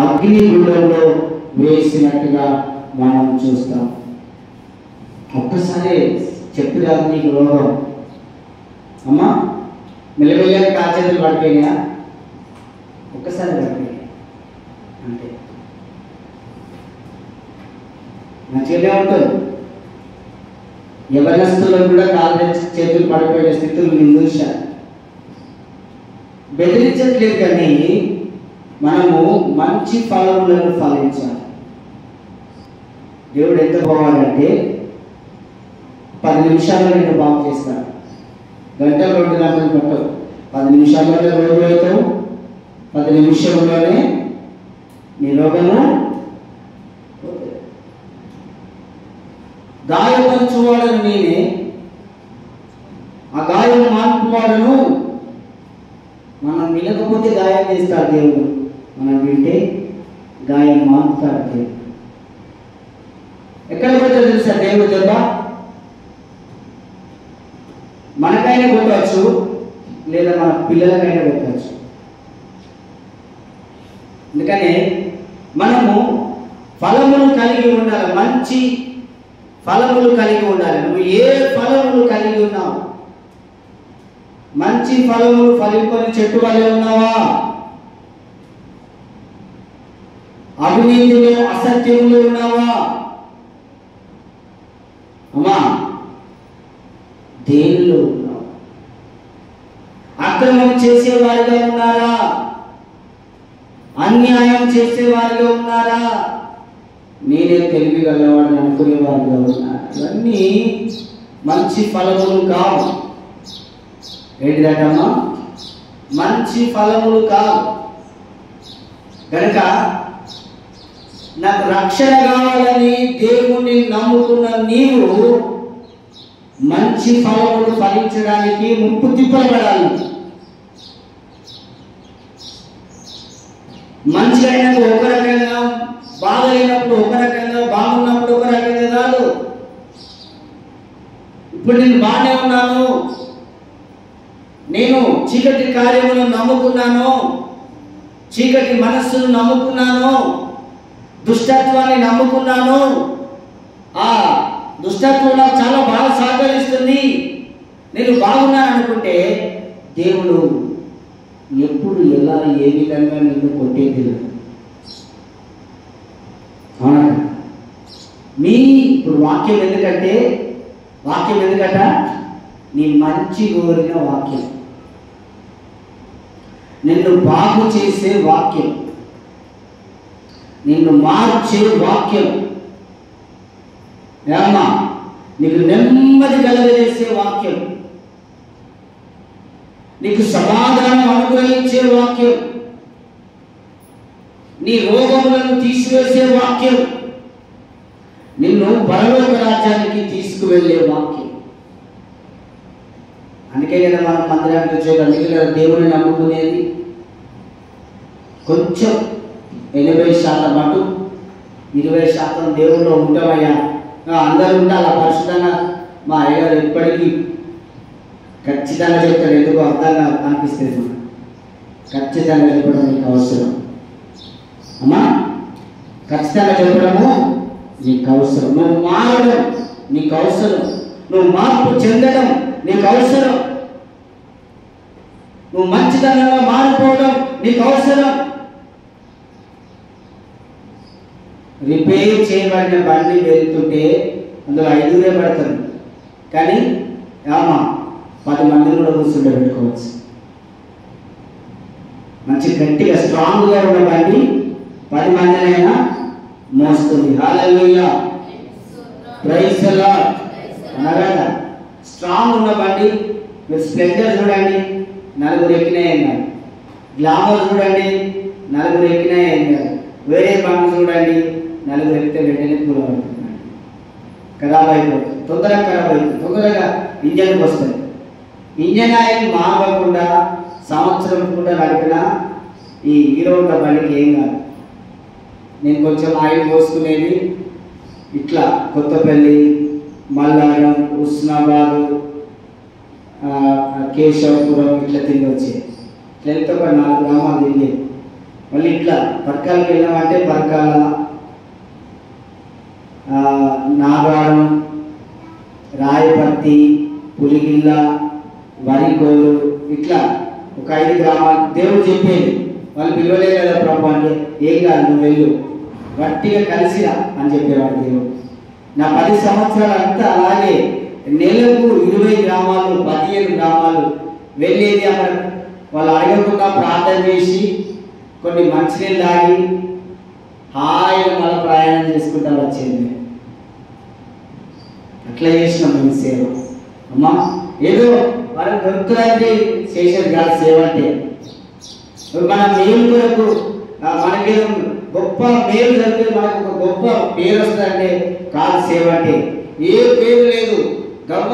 అగ్ని గుండంలో వేసినట్టుగా మనం చూస్తాం. ఒక్కసారి చెప్పిరాదు నీకు రోగం, అమ్మా మెల్లమెల్లగా కాచేతులు పడిపోయినా, ఒక్కసారి పడిపోయినా అంతే, మంచిగానే ఉంటుంది. యవనస్తులకు కూడా కాళ్ళ చేతులు పడిపోయిన స్థితులు నేను చూశాను. బెదిరించట్లేదు, కానీ మనము మంచి ఫలములను ఫలించాలి. దేవుడు ఎంత బాగుందంటే 10 నిమిషాల్లో నేను బాగు చేస్తాను. గంటలు 2 గంటలు పట్టవు, 10 నిమిషాల్లోనే రోగి అవుతావు, 10 నిమిషంలోనే నీ రోగము. గాయపరచువాడను నేనే, ఆ గాయం మాన్పువాడను. మనం వినకపోతే గాయం చేస్తాడు దేవుడు, మనం వింటే గాయం మాన్పుతాడు దేవుడు. ఎక్కడ పోతే తెలుసా దేవుడు దెబ్బ? మనకైనా కొట్టవచ్చు, లేదా మన పిల్లలకైనా కొట్టవచ్చు. అందుకనే మనము ఫలములు కలిగి ఉండాలి, మంచి ఫలములు కలిగి ఉండాలి. నువ్వు ఏ ఫలములు కలిగి ఉన్నావు? మంచి ఫలములు ఫలింపని చెట్టు వలె ఉన్నావా? అవినీతిలో అసత్యములు ఉన్నావా? అమ్మా దేనిలో ఉన్నావు? అక్రమం చేసేవారిగా ఉన్నారా? అన్యాయం చేసేవారిగా ఉన్నారా? నేనే తెలివి గలవాడిని అనుకునేవారిగా ఉన్నారు. ఇవన్నీ మంచి ఫలములు కావు. ఏంటిదమ్మా? మంచి ఫలములు కావు. కనుక నాకు రక్షణ కావాలని దేవుణ్ణి నమ్ముకున్న నీవు మంచి ఫలములు ఫలించడానికి ముప్పు తిప్పబడాలి. మంచి అయినప్పుడు ఒక రకంగా, బాగైనప్పుడు ఒక రకంగా, బాగున్నప్పుడు ఒక రకంగా కాదు. ఇప్పుడు నేను బాగానే ఉన్నాను, నేను చీకటి కార్యములను నమ్ముకున్నాను, చీకటి మనస్సును నమ్ముకున్నాను, దుష్టత్వాన్ని నమ్ముకున్నాను, ఆ దుష్టత్వం నాకు చాలా బాగా సహకరిస్తుంది, నేను బాగున్నాను అనుకుంటే దేవుడు ఎప్పుడు ఎలా ఏ విధంగా నిన్ను కొట్టేది అవునా? ఇప్పుడు వాక్యం ఎందుకంటే, నీ మంచి కోరిన వాక్యం, నిన్ను బాగు చేసే వాక్యం, నిన్ను మార్చే వాక్యం, ఏమన్నా నీకు నెమ్మది కలగజేసే వాక్యం, నీకు సమాధానం అనుగ్రహించే వాక్యం, నీ రోగములను తీసివేసే వాక్యం, నిన్ను పరలోక రాజ్యానికి తీసుకువెళ్ళే వాక్యం. అందుకే కదా మనం మందిరానికి వచ్చేది, అందుకే కదా దేవుని నమ్ముకునేది. కొంచెం 80% అటు 20% దేవుల్లో ఉంటామయ్యా, అందరూ ఉండాలి పరిశుద్ధంగా. మా అయ్యగారు ఎప్పటికీ ఖచ్చితంగా చెప్తాడు, ఎందుకు అర్థంగా అనిపిస్తుంది. ఖచ్చితంగా చెప్పడం నీకు అవసరం అమ్మా, ఖచ్చితంగా చెప్పడము నీకు అవసరం. నువ్వు మారడం నీకు అవసరం, నువ్వు మార్పు చెందడం నీకు అవసరం, నువ్వు మంచితనంగా మారిపోవడం నీకు అవసరం. రిపేర్ చేయబడిన బండి వెళ్తుంటే అందులో 5 పడతారు, కానీ 10 మందిని కూడా కూర్చుంటే పెట్టుకోవచ్చు. మంచి గట్టిగా స్ట్రాంగ్గా ఉన్న బండి 10 మందినైనా మోస్తుంది. హల్లెలూయా, ప్రైజ్ ది లార్డ్. అనగా స్ట్రాంగ్ ఉన్న బండి, మీరు స్ప్లెండర్ చూడండి, 4 ఎక్కినాయి, గ్లామర్ చూడండి, 4 ఎక్కినాయి, వేరే బండి చూడండి, 4 ఎక్కితే వెంటనే కూలబడుతుంది, ఖరాబ్ అయిపోతుంది, తొందరగా ఖరాబ్ అవుతుంది, తొందరగా ఇంజన్కి వస్తుంది. ఇంజన్ ఆయిల్ మారకుండా సంవత్సరం కూడా నడిపిన ఈ హీరో ఉన్న బండికి ఏం కాదు. నేను కొంచెం ఆయిల్ పోసుకునేది ఇట్లా కొత్తపల్లి, మల్లారం, హుస్నాబాద్, కేశవపురం ఇట్లా తిరిగి వచ్చేది. ఇట్లా వెళ్తే ఒక 4 గ్రామాలు తిరిగేది. మళ్ళీ ఇట్లా పరకాలకు వెళ్ళామంటే పరకాల, నాగారం, రాయపర్తి, పులిగిల్ల, వరికోలు, ఇట్లా ఒక 5 గ్రామాలు దేవుడు చెప్పేది. వాళ్ళు పిలవలే కదా ప్రభు అంటే, ఏం కాదు నువ్వు వెళ్ళు, గట్టిగా కలిసిరా అని చెప్పేవాడు దేవుడు. నా 10 సంవత్సరాలు అంతా అలాగే నెలకు 20 గ్రామాలు 15 గ్రామాలు వెళ్ళేది. అక్కడ వాళ్ళు అడగకుండా ప్రార్థన చేసి కొన్ని మంచినీళ్ళు తాగి హాయిగా మళ్ళీ ప్రయాణం చేసుకుంటా వచ్చేది. అట్లా చేసినాం మేము సేవ. అమ్మా ఏదో మనం దొరుకుతుందంటే చేసేది కాదు సేవ అంటే. మన మేలు కొరకు మనకేదో గొప్ప పేరు జరిగితే మనకు ఒక గొప్ప పేరు వస్తుందంటే కాదు సేవ అంటే. ఏ పేరు లేదు, గొప్ప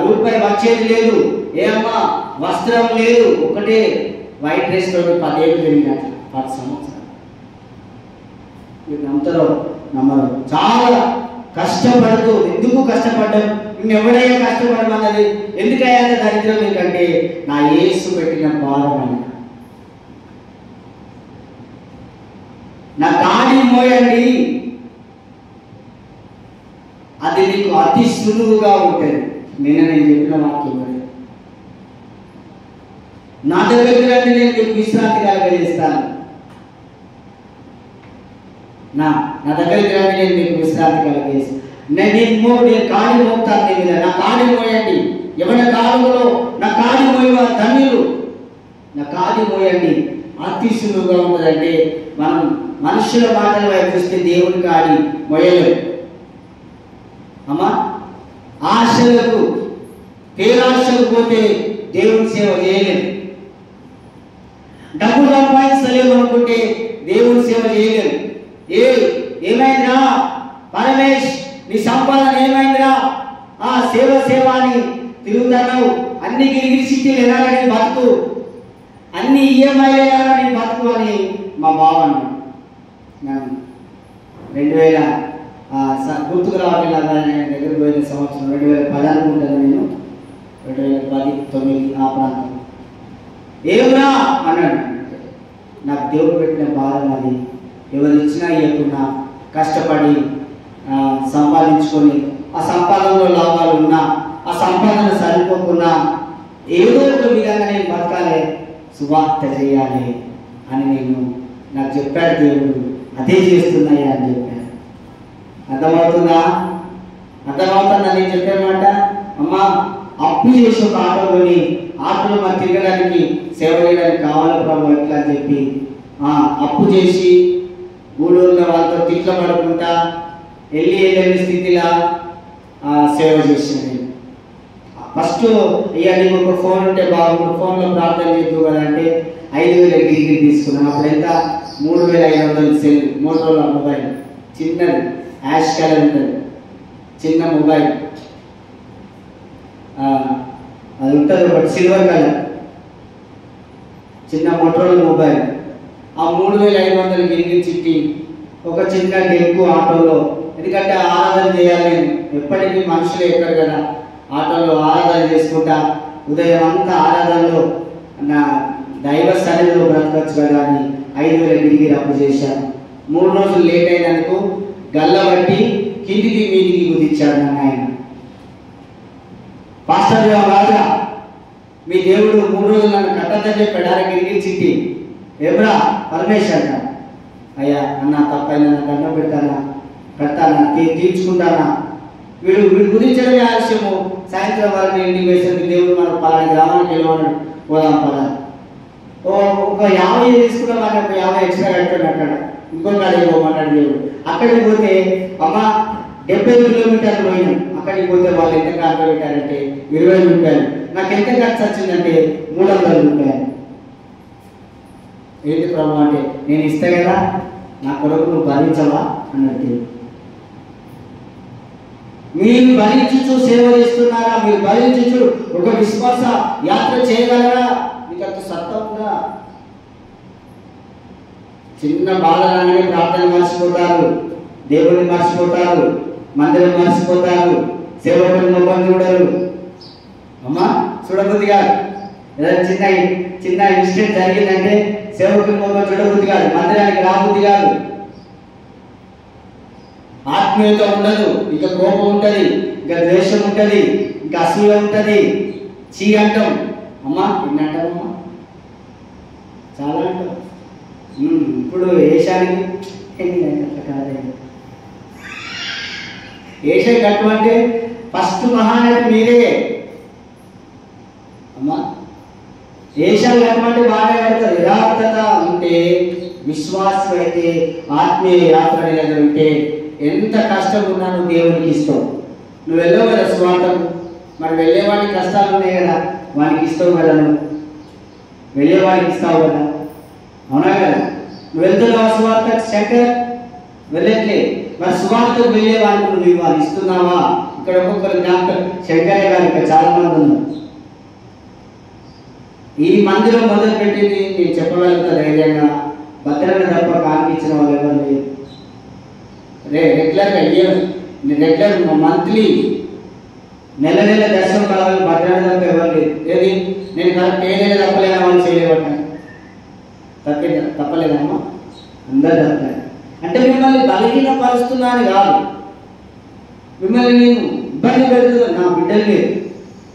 రూపాయి వచ్చేది లేదు, ఏమమ్మా వస్త్రం లేదు, ఒకటే వైట్ డ్రెస్ తోటి 10 ఏళ్ళు జరిగినట్లు 10 సంవత్సరాలు. మీరు నమ్ముతారో నమ్మరు. చాలా కష్టపడుతూ, ఎందుకు కష్టపడ్డాం, ఎవడైనా కష్టపడమన్నది ఎందుకయ్యా దరిద్రం ఎందుకంటే నా యేసు పెట్టిన భారం అని. నా కాడి మోయండి, అది నీకు అతి సులువుగా ఉంటుంది. నేను చెప్పిన వాక్యం నా దగ్గరికి రండి, నేను మీకు విశ్రాంతి కలగజేస్తాను. నా దగ్గరికి రండి, నేను మీకు విశ్రాంతి కలగజేస్తాను. నేను కాడి మోపుతాను నీ మీద. నా కాడి మోయండి. ఎవరి కాలంలో నా కాడి మోయవా ధన్యులు. నా కాడి మోయండి అతి సులువుగా ఉంటుందంటే మనం మనుషుల మాటల వైపు చూస్తే దేవుని కాడి మోయలేము. అమ్మా ఆశలకు పేరాశలకు పోతే దేవుని సేవ చేయలేము. డబ్బు సంపాదించలేము అనుకుంటే దేవుని సేవ చేయలేము. ఏమైందిరా పరమేష్, నీ సంపాదన ఏమైందిరా, సేవ అని తిరుగుతున్నావు, అన్ని గిరిగిరి ఎలాగని బతుకు, అన్ని ఈఎంఐ ఎలాగని బతుకు అని మా బావను 2000 గుర్తుకు రావట్లేదు దగ్గర పోయిన సంవత్సరం 2010 అనుకుంటాను నేను, 2010-9 ఆ ప్రాంతం. ఏమన్నా అన్నాడు. నాకు దేవుడు పెట్టిన భారం అది. ఎవరు ఇచ్చినా ఇవ్వకున్నా కష్టపడి సంపాదించుకొని ఆ సంపాదనలో లాభాలు ఉన్నా, ఆ సంపాదన సరిపోకున్నా ఏదో ఒక విధంగా నేను బతకాలి, సువార్త చేయాలి అని నాకు చెప్పాడు దేవుడు. అదే చేస్తున్నాయా అని చెప్పాను. అర్థమవుతుందా? నేను చెప్పానమాట. అమ్మా అప్పు చేసి ఒక ఆటోలోని ఆటోలో మరి తిరగడానికి సేవ చేయడానికి కావాలి ప్రభు ఎట్లా అని చెప్పి అప్పు చేసి గూడూరులో వాళ్ళతో తిట్ల పడుకుంటా వెళ్ళని స్థితిలా సేవ చేసింది. ఫస్ట్ నీకు ఒక ఫోన్ ఉంటే బాగుంటుంది, ఫోన్లో ప్రార్థన చేద్దు కదా అంటే 5,000 గిరిగిరి తీసుకున్నాను. అప్పుడు ఎంత 3,500 సెల్, మోటోరోలా మొబైల్, చిన్నది యాష్ కలర్ ఉంటుంది, చిన్న మొబైల్ అది ఉంటుంది, ఒకటి సిల్వర్ కలర్ చిన్న మోటోరోలా మొబైల్. ఆ 3,500 గిరిగిరి చిట్టి ఒక చిన్న డెక్కు ఆటోలో. ఎందుకంటే ఆరాధన చేయాలి, ఎప్పటికీ మనుషులు ఎక్కరు కదా, ఆటోలో ఆరాధన చేసుకుంటా ఉదయం అంతా ఆరాధనలో నా దైవ సన్నిధిలో బ్రతకచ్చు కదా అని 5,000 గిరిగిరి అప్పు చేశాను. 3 రోజులు లేట్ అయినందుకు గల్లబట్టి కిందికి మీదికి కుదిచ్చాడు నన్ను ఆయన. పాస్టర్ రాజా మీ దేవుడు 3 రోజులు నన్ను కట్టద్దని చెప్పాడు. గిరిగిరి చిట్టి ఏబ్రా పరమేశ్ అంట. అయ్యా అన్న తప్పైనా దండం పెడతానా, కట్టానా, తీర్చుకుంటానా. వీడి గురించడమే ఆలస్యము. సాయంత్రం వరకు ఇంటికి వేసరికి దేవుడు మనం పలానా గ్రామానికి వెళ్ళమన్నాడు, పోదాం పదా. ఒక 50 తీసుకున్నాం, ఒక 50 ఎక్స్ట్రా కట్టాడు అక్కడ. ఇంకో కాడికి పోమన్నాడు దేవుడు. అక్కడికి పోతే అమ్మ 70 కిలోమీటర్లు పోయినాం. అక్కడికి పోతే వాళ్ళు ఎంత ఖర్చు పెట్టారంటే 20 రూపాయలు. నాకు ఎంత ఖర్చు వచ్చిందంటే 300 రూపాయలు. ఏంటి ప్రభు అంటే, నేను ఇస్తా కదా, నా కొరకు నువ్వు భరించవా అన్నట్టు. మీరు భరించు సేవ చేస్తున్నారా? మీరు భరించు ఒక విశ్వాస యాత్ర చేయగలరా? మీకు అంత సత్తా ఉందా? చిన్న బాలరాగానే ప్రార్థన మర్చిపోతారు, దేవుడిని మర్చిపోతారు, మందిరం మర్చిపోతారు, సేవకుని ముఖం చూడరు. అమ్మా చూడబుద్ది కాదు. ఏదైనా చిన్న చిన్న ఇన్సిడెంట్ జరిగిందంటే సేవకుని మొక్క చూడబుద్ధి కాదు, మందిరానికి రాబుద్ధి కాదు, ఆత్మీయత ఉండదు, ఇక కోపం ఉంటుంది, ఇక ద్వేషం ఉంటుంది, ఇక అసూయ ఉంటుంది, చీ అంటాం. అమ్మా ఇన్ని అంటామమ్మా, చాలా అంటాం. ఇప్పుడు ఏషానికి అట్లా కాదే, ఏషా కట్టమంటే ఫస్ట్ మహానటి మీరే అమ్మా. ఏషాలు కట్టమంటే బాగా కడతారు. యథార్థత ఉంటే, విశ్వాసం అయితే, ఆత్మీయ యాత్ర దగ్గర ఉంటే ఎంత కష్టం ఉన్నా నువ్వు దేవునికి ఇస్తావు. నువ్వు వెళ్ళావు కదా స్వార్థం, మరి వెళ్ళేవాడికి కష్టాలు ఉన్నాయి కదా, వానికి ఇస్తావు కదా, నువ్వు వెళ్ళేవాడికి ఇస్తావు కదా, అవునా కదా. నువ్వు వెళ్తున్నావు స్వార్థ, శంకర్ వెళ్ళట్లే, మరి సువార్తకు వెళ్ళేవాడికి నువ్వు ఇవ్వాలి, ఇస్తున్నావా? ఇక్కడ ఒక్కొక్కరు జ్ఞాపకం, శంకరయ్య గారు ఇక్కడ చాలా మంది ఉన్నారు. ఈ మందిరం మొదలు పెట్టింది నేను చెప్పగలుగుతా ధైర్యంగా, భద్రంగా తప్ప కానిపించిన వాళ్ళు ఎవరు లేదు. రెగ్యులర్ మంత్లీ నెల దర్శనం కావాలి, భద్రంగా తప్ప ఎవరు లేదు. ఏది నేను కరెక్ట్ ఏ నెల తప్పలేదా వాళ్ళు చేయలేవట, తప్పలేదమ్మా, అందరు తప్పలేదు. అంటే మిమ్మల్ని బలహీనపరుస్తున్నాను కాదు, మిమ్మల్ని నేను ఇబ్బంది పెడుతున్నాను. నా బిడ్డలు లేదు,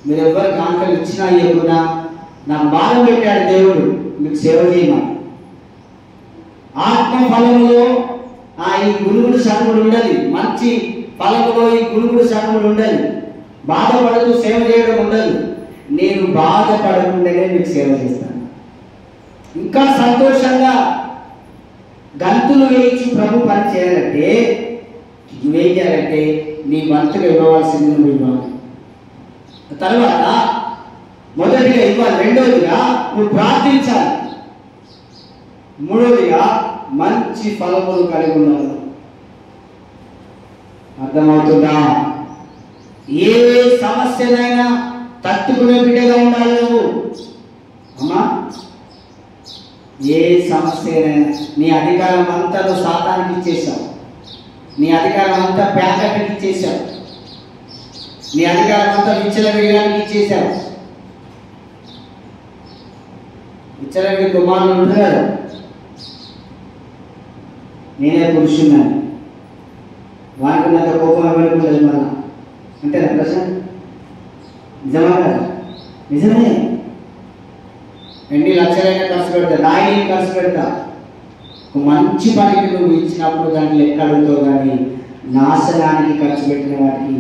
మీరు ఎవరు కానుకలు ఇచ్చినా ఇవ్వకుండా నాకు బాధ పెట్టాడు దేవుడు, మీకు సేవ చేయమని. ఆత్మ ఫలములో ఈ గురుగుడు సనుగుడు ఉండదు, మంచి ఫలములో ఈ గురుగుడు సనుగుడు ఉండదు, బాధపడుతూ సేవ చేయడం ఉండదు. నేను బాధపడకుండానే మీకు సేవ చేస్తాను. ఇంకా సంతోషంగా గంతులు వేయించి ప్రభు పని చేయాలంటే, నువ్వేం చేయాలంటే నీ వంతుగా ఇవ్వవలసింది నువ్వు ఇవ్వాలి. తర్వాత మొదటిగా ఇవ్వాలి, రెండోదిగా నువ్వు ప్రార్థించాలి, మూడోదిగా మంచి ఫలములు కలిగి ఉండాలి. అర్థమవుతుందా? ఏ సమస్యనైనా తట్టుకునే బిడ్డగా ఉండాలి నువ్వు అమ్మా. ఏ సమస్యనైనా నీ అధికారం అంతా నువ్వు సాతానికి ఇచ్చేసావు, నీ అధికారం అంతా ప్యాకెట్కి ఇచ్చేసావు, నీ అధికారం అంతా విచ్చలవిడిగానికి ఇచ్చేసావు. విచ్చలవిడి కుమారులు ఉంటారు కదా, నేనే పురుషున్నాను, వానికి నాకు కోపం ఎవరికి లేదు మళ్ళా అంటే నా ప్రశ్న నిజమా కదా? నిజమే. ఎన్ని లక్షలైనా ఖర్చు పెడతా, రాయిని ఖర్చు పెడతా, ఒక మంచి పనికి నువ్వు ఇచ్చినప్పుడు దానికి లెక్క అడుగుతావు, కానీ నాశనానికి ఖర్చు పెట్టిన వాటికి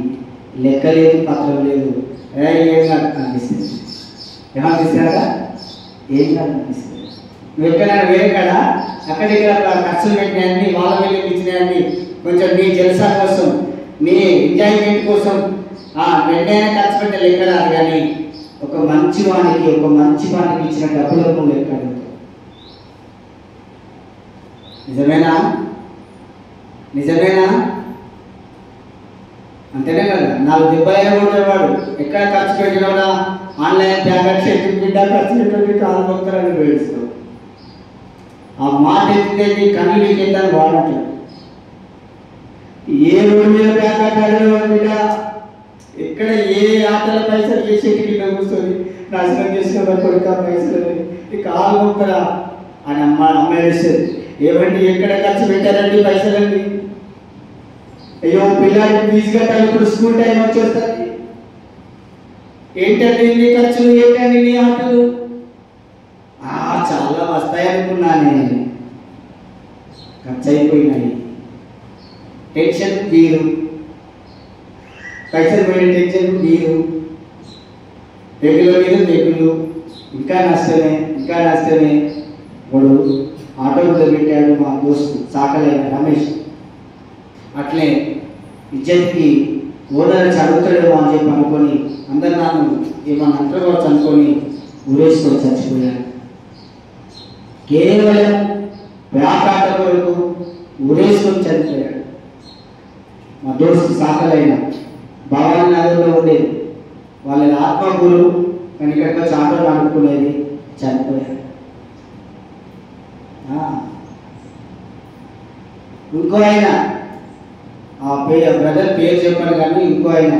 లెక్క లేదు, పత్రం లేదు. ఏం అనిపిస్తుంది, ఏమనిపిస్తున్నారా? ఏం అనిపిస్తుంది? నువ్వు ఎక్కడైనా వేరే కదా అక్కడిక్కడ ఖర్చులు పెట్టినాయని, వాళ్ళ వెళ్ళి ఇచ్చినాయని, కొంచెం నీ జలసా కోసం, నీ ఎంజాయ్మెంట్ కోసం వెంటనే ఖర్చు పెట్టే లెక్క రాదు, కానీ ఒక మంచి వానికి, ఒక మంచి వానికి ఇచ్చిన డబ్బులకు లెక్క అడుగుతావు. నిజమేనా? నిజమేనా? అంతేనే కదా. 4 దెబ్బలైనా కొట్టాడు వాడు, ఎక్కడ ఖర్చు పెట్టినా ఆన్లైన్ ప్యాకెట్ ఎత్తి బిడ్డ ఖర్చు పెట్టి కాలు మొక్కలని వేడుస్తావు. ఆ మాట ఎత్తితే కన్ను నీకెత్తాను వాడంటాడు. ఏ రోడ్డు మీద ప్యాకెట్ అడిగేవాడు బిడ్డ, ఎక్కడ ఏ ఆటల పైసలు చేసేటి కింద కూర్చొని నాశనం చేసిన కొడుక పైసలు ఈ కాలు మొక్కరా అని అమ్మ ఏడుస్తుంది. ఏమండి ఎక్కడ ఖర్చు పెట్టారండి పైసలండి? అయ్యో పిల్లాడికి ఫీజు కట్టాలి, ఇప్పుడు స్కూల్ టైం వచ్చేస్తుంది, ఏంటండి నీ ఖర్చులు, ఏంటండి నీ ఆటలు? చాలా వస్తాయి అనుకున్నానే, ఖర్చు అయిపోయినాయి. టెన్షన్ తీరు, పైసలు పోయిన టెన్షన్ తీరు, తెగుల మీద తెగులు, ఇంకా నష్టమే, ఇంకా నష్టమే. ఇప్పుడు ఆటో పెట్టాడు మా దోస్తు సాకలైన రమేష్, అట్లే ఇజ్జత్కి ఓనర్ చదువుతాడేమో అని చెప్పి అనుకొని అందరు నన్ను ఏమన్నా అంటవచ్చు అనుకొని ఊరేసుకొని చచ్చిపోయాను. కేవలం వ్యాపార కొరకు ఊరేసుకొని చనిపోయాడు. మా దోస్తు సాకలైన భవానీ నగర్లో ఉండేది, వాళ్ళ ఆత్మగురు, కానీ ఇక్కడికి వచ్చి ఆటోలు అనుకునేది, చనిపోయాడు. ఇంకో ఆయన, ఆ బ్రదర్ పేరు చెప్పాను కానీ, ఇంకో ఆయన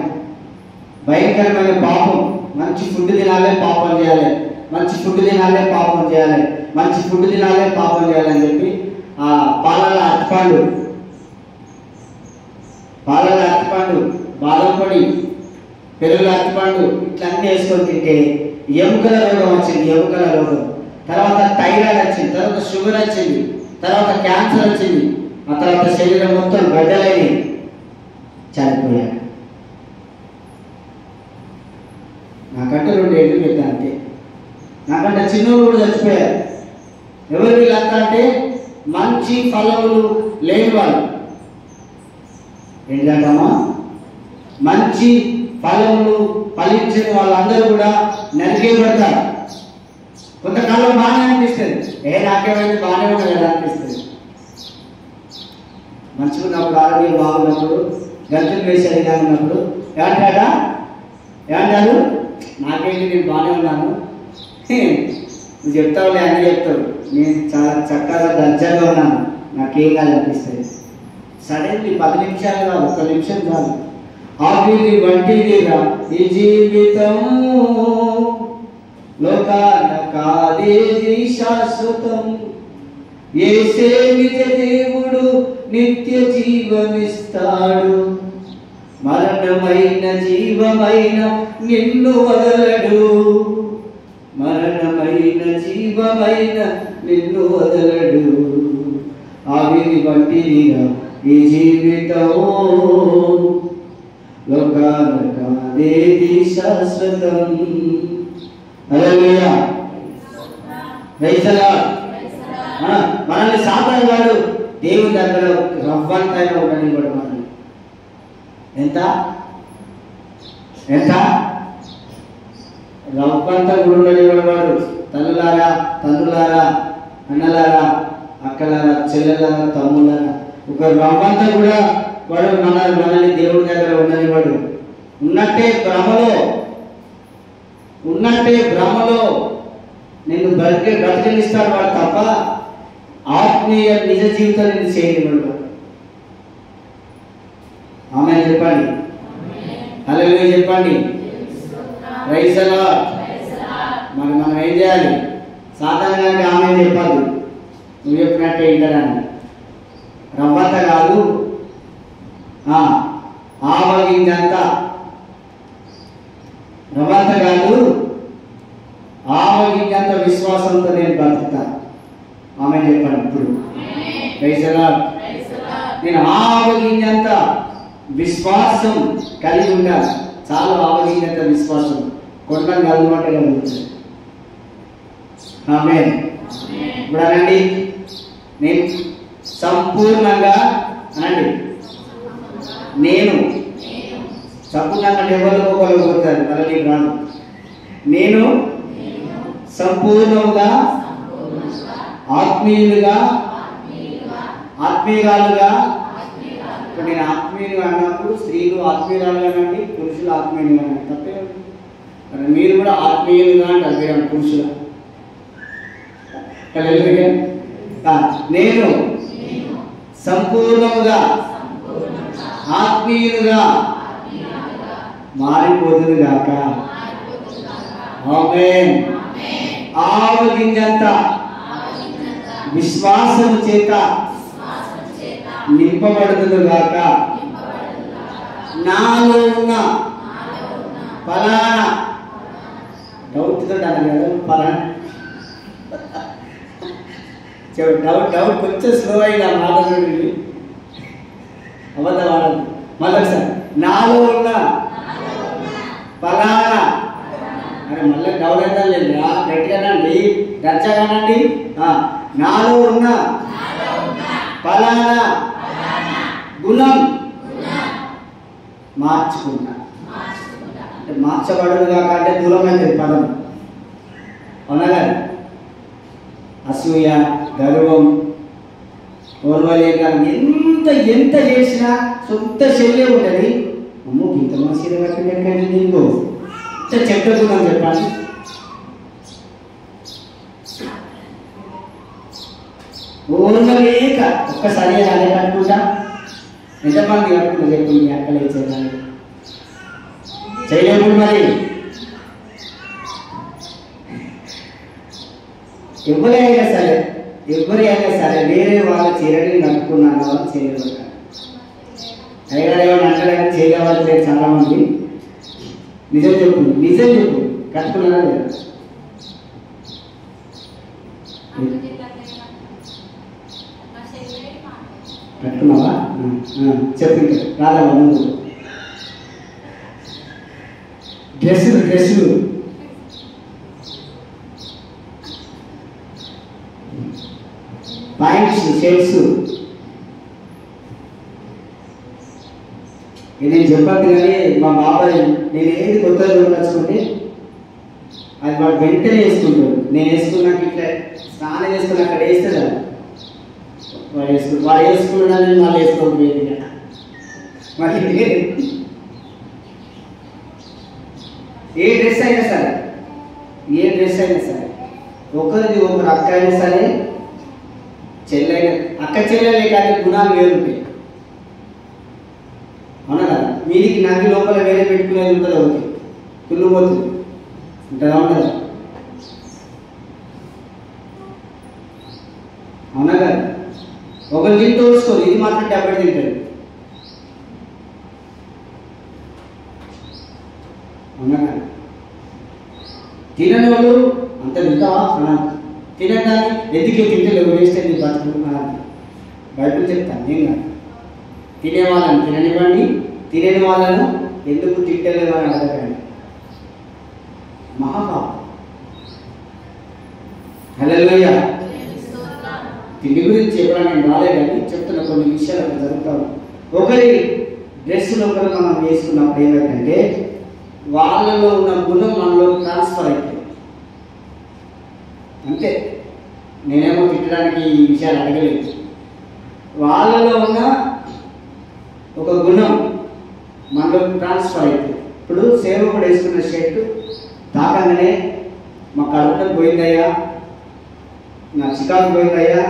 భయంకరమైన పాపం, మంచి ఫుడ్ తినాలి, పాపం చేయాలి, మంచి ఫుడ్ తినాలే పాపం చేయాలి, మంచి ఫుడ్ తినాలే పాపం చేయాలని చెప్పి ఆ పాలల అరటిపండు, బాదం పొడి, పెరుగుల అరటిపండు ఇట్లన్నీ వేసుకొని తింటే ఎముకల రోగం వచ్చింది, ఎముకల రోగం. తర్వాత థైరాయిడ్ వచ్చింది, తర్వాత షుగర్ వచ్చింది, తర్వాత క్యాన్సర్ వచ్చింది, ఆ తర్వాత శరీరం మొత్తం గడ్డలైనవి, చనిపోయాడు. నాకంటే 2 ఏళ్ళు పెద్ద అంతే, నాకంటే చిన్నోళ్ళు కూడా చచ్చిపోయారు. ఎవరు వీళ్ళంతా అంటే మంచి ఫలములు లేని వాళ్ళు. ఏంటంటమ్మా, మంచి ఫలములు ఫలించిన వాళ్ళందరూ కూడా నరికేయబడతారు. కొంతకాలం బాగానే అనిపిస్తుంది, నాకేమైంది బాగానే ఉంది కదా అనిపిస్తుంది. మంచిగా ఉన్నప్పుడు, ఆరోగ్యం బాగున్నప్పుడు, గంతులు వేసేదిగా ఉన్నప్పుడు ఏమంటారు, నాకేంటి నేను బాగానే ఉన్నాను, నువ్వు చెప్తావులే అన్నీ చెప్తావు, నేను చాలా చక్కగా దర్జాగా ఉన్నాను, నాకేం కాదు అనిపిస్తుంది. సడన్లీ 10 నిమిషాలు కాదు, 1 నిమిషం కాదు, ఆవిరి వంటిదిరా ఈ జీవితం, లోకాన కాదేది శాశ్వతం, యేసే నిజ దేవుడు నిత్య జీవమిస్తాడు, మరణమైన జీవమైన నిన్ను వదలడు, మరణమైన జీవమైన నిన్ను వదలడు, ఆవిరి వంటిదిగా ఈ జీవితం, లోకాన కాదేది శాశ్వతం. హల్లెలూయా, ప్రైజ్ ది లార్డ్. మనల్ని సాతాను గాడు దేవుని దగ్గర రవ్వంతైనా ఉండనివ్వడు. మనల్ని ఎంత రవ్వంతా కూడా ఉండనివ్వడు వాడు. తల్లులారా, తండ్రులారా, అన్నలారా, అక్కలారా, చెల్లెలారా, తమ్ములారా, ఒక రవ్వంతా కూడా వాడు మనల్ని దేవుడి దగ్గర ఉండనివ్వడు. ఉన్నట్టే భ్రమలో నిన్ను బ్రతికిస్తాడు వాడు తప్ప ఆత్మీయ నిజ జీవితం నేను చేయనివ్వడు. ఆమేన్ చెప్పండి, హల్లెలూయా చెప్పండి, ప్రైజ్ ది లార్డ్. మరి మనం ఏం చేయాలి? సాధారణంగా ఆమేన్ చెప్పాలి, నువ్వు చెప్పినట్టే వింటారని. రవ్వంత కాదు, ఆవగింజంత, రవ్వంత కాదు, ఆవగింజంత విశ్వాసంతో నేను బ్రతుకుతాను. ఆమె చెప్పండి ఇప్పుడు, ప్రైజ్ ది లార్డ్. నేను ఆవగింజంత విశ్వాసం కలిగి ఉండాలి. చాలా ఆవగింజంత విశ్వాసం కొండను కలుగుమంటే కలుగుతుంది. ఆమేన్. ఇప్పుడు అనండి, నేను సంపూర్ణంగా అనండి, నేను సంపూర్ణంగా ఎవరు పోతారు మళ్ళీ రాను. నేను సంపూర్ణంగా ఆత్మీయురాలుగా. ఇప్పుడు నేను ఆత్మీయులుగా అన్నప్పుడు స్త్రీలు ఆత్మీయురాలుగా అనండి, పురుషులు ఆత్మీయులుగా అనండి, తప్పే. మీరు కూడా ఆత్మీయులుగా అంటారు, మీరు పురుషులు. నేను సంపూర్ణంగా ఆత్మీయులుగా మారిపోతుంది గాక. ఆమేన్. ఆవగింజంత విశ్వాసం చేత నింపబడుతుంది గాక. నాలో ఉన్న ఫలానా డౌట్ తోటి కదా, ఫలానా డౌట్ కొంచెం స్లో అయినా మాట్లాడండి, అబద్ధం ఆడదు. మళ్ళీ ఒకసారి, నాలో ఉన్న ఫలానా అని మళ్ళీ డౌట్ అయితే లేదా, గట్టిగానండి, గచ్చగానండి. నాలో ఉన్న ఫలానా గుణం మార్చుకుంటా. అంటే మార్చబడదు కాక అంటే దూరం అవుతుంది పదం, అవునా? అసూయ, గర్వం, ఓర్వలేఖనం, ఎంత చేసినా సొంత శల్యం ఉంటుంది. అమ్మో ఇంత మనసు కట్టినట్టు నీకు చెప్తున్నాం చెప్పాలి. ఓర్వలేక ఒక్కసారి అదే కట్టుకుంటా. ఎంతమంది కట్టుకుంటా చెప్పి మీ అక్కలు ఇచ్చేదాన్ని చేయలేము. మరి ఎవరైనా సరే వేరే వాళ్ళ చీరని కట్టుకున్నాను వాళ్ళు చేయలేదు. అయ్యగారు ఏమైనా అంటారని చేయలేవాళ్ళు లేదు చాలా మంది. నిజం చెప్పు కట్టుకున్నారా లేదా? కట్టుకున్నావా? చెప్పు రాదా ముందు. డ్రెస్సులు పాయింట్స్ షర్ట్స్ నేను చెప్పాను కానీ మా బాబాయ్ నేను ఏది కొత్తగా కొనుకొచ్చుకుంటే అది వాడు వెంటనే వేసుకుంటాడు. నేను వేసుకున్నాక ఇట్లా స్నానం చేసుకుని అక్కడ వేస్తాడు వాడు వేసుకున్నాడని మళ్ళీ వేసుకోకపోయేది. మళ్ళీ ఏ డ్రెస్ అయినా సరే ఒకరిది ఒకరు అక్క అయినా సరే చెల్లెైన అక్క చెల్లెలే కానీ గుణాలు వేరుంటాయి. అవునా కదా? మీదికి నవ్వి లోపల వేరే పెట్టుకునేది ఉంటుంది, ఒకటి కుళ్ళు పోతుంది ఉంటుందా ఉండదా? అవునా కదా? ఒకరు తింటూ వస్తుంది, ఇది మాత్రం డబ్బడి తింటాడు. అవునా కదా? తినని వాళ్ళు అంత తింటావా అన్నారు. తినడానికి ఎందుకే తింటలేవు వేస్ట్ అయింది బతుకున్నాను బయటకు చెప్తాను. నేను కాదు, తినేవాళ్ళని తిననివ్వండి, తినని వాళ్ళను ఎందుకు తింటలేవని అడగండి. మహాపాపం. హల్లెలూయా. తిండి గురించి చెప్పడానికి నేను రాలేదని చెప్తున్న కొన్ని విషయాలు అక్కడ జరుగుతావు. ఒకరి డ్రెస్సులు ఒకరు మనం వేసుకున్నప్పుడు ఏమైందంటే వాళ్ళలో ఉన్న గుణం మనలో ట్రాన్స్ఫర్ అవుతుంది. అంతే. నేనేమో తిట్టడానికి ఈ విషయాలు అడగలేదు. వాళ్ళలో ఉన్న ఒక గుణం మనలో ట్రాన్స్ఫర్ అవుతుంది. ఇప్పుడు సేవకుడు వేసుకున్న షర్టు తాకంగానే మా కడుపులో పోయిందయ్యా, నా చికాకు పోయిందయ్యా,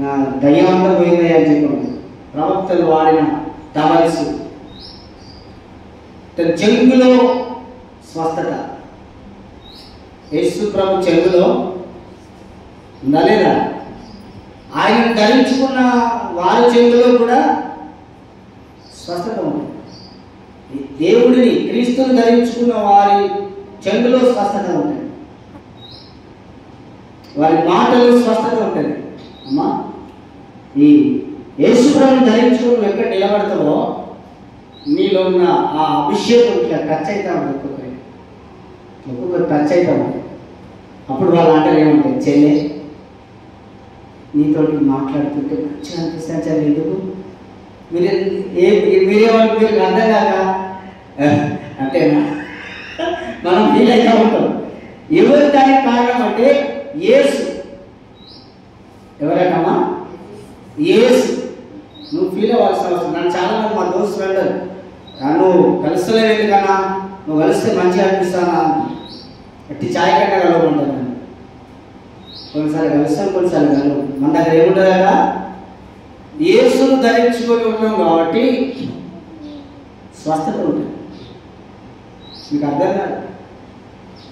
నా దయ్యం అంతా పోయిందయ్యా అని చెప్పాను. ప్రవక్తలు వాడిన టవల్స్, చెంగులో స్వస్థత. యేసు ప్రభు చెంగులో ఉందా లేదా? ఆయన ధరించుకున్న వారి చెంగులో కూడా స్వస్థత ఉంది. దేవుడిని క్రీస్తుని ధరించుకున్న వారి చెంగులో స్వస్థత ఉంటుంది, వారి మాటలు స్వస్థత ఉంటుంది. అమ్మా, ఈ యేసు ప్రభుని ధరించుకుని ఎక్కడ నిలబడతావో నీలో ఉన్న ఆ అభిషేకం ఇట్లా టచ్ అవుతా ఉంటుంది. ఒక్కొక్కరు టచ్ అవుతా ఉంటుంది. అప్పుడు వాళ్ళ ఆటలు ఏమంటాయి? చెల్లె నీతోటి మాట్లాడుతుంటే మంచిగా అనిపిస్తాను చాలా. ఎందుకు మీరే వాళ్ళు మీరు అర్థం కాక అంతేనా మనం ఫీల్ అవుతూ ఉంటాం. ఎవరు దానికి కారణం అంటే యేసు. ఎవరైనా యేసు. నువ్వు ఫీల్ అవ్వాల్సిన అవసరం. నన్ను చాలా మంది మా దోస్తులు అంటారు, నువ్వు కలుస్తలేదు ఎందుకన్నా, నువ్వు కలిస్తే మంచిగా అనిపిస్తానా, అట్టి ఛాయ్ కన్నా కలవమంటారు. కొన్నిసార్లు కలుస్తాం, కొన్నిసార్లు కలవు. మన దగ్గర ఏముంటుందా? యేసును ధరించుకొని ఉన్నాం కాబట్టి స్వస్థత ఉంటుంది. మీకు అర్థం కాదు.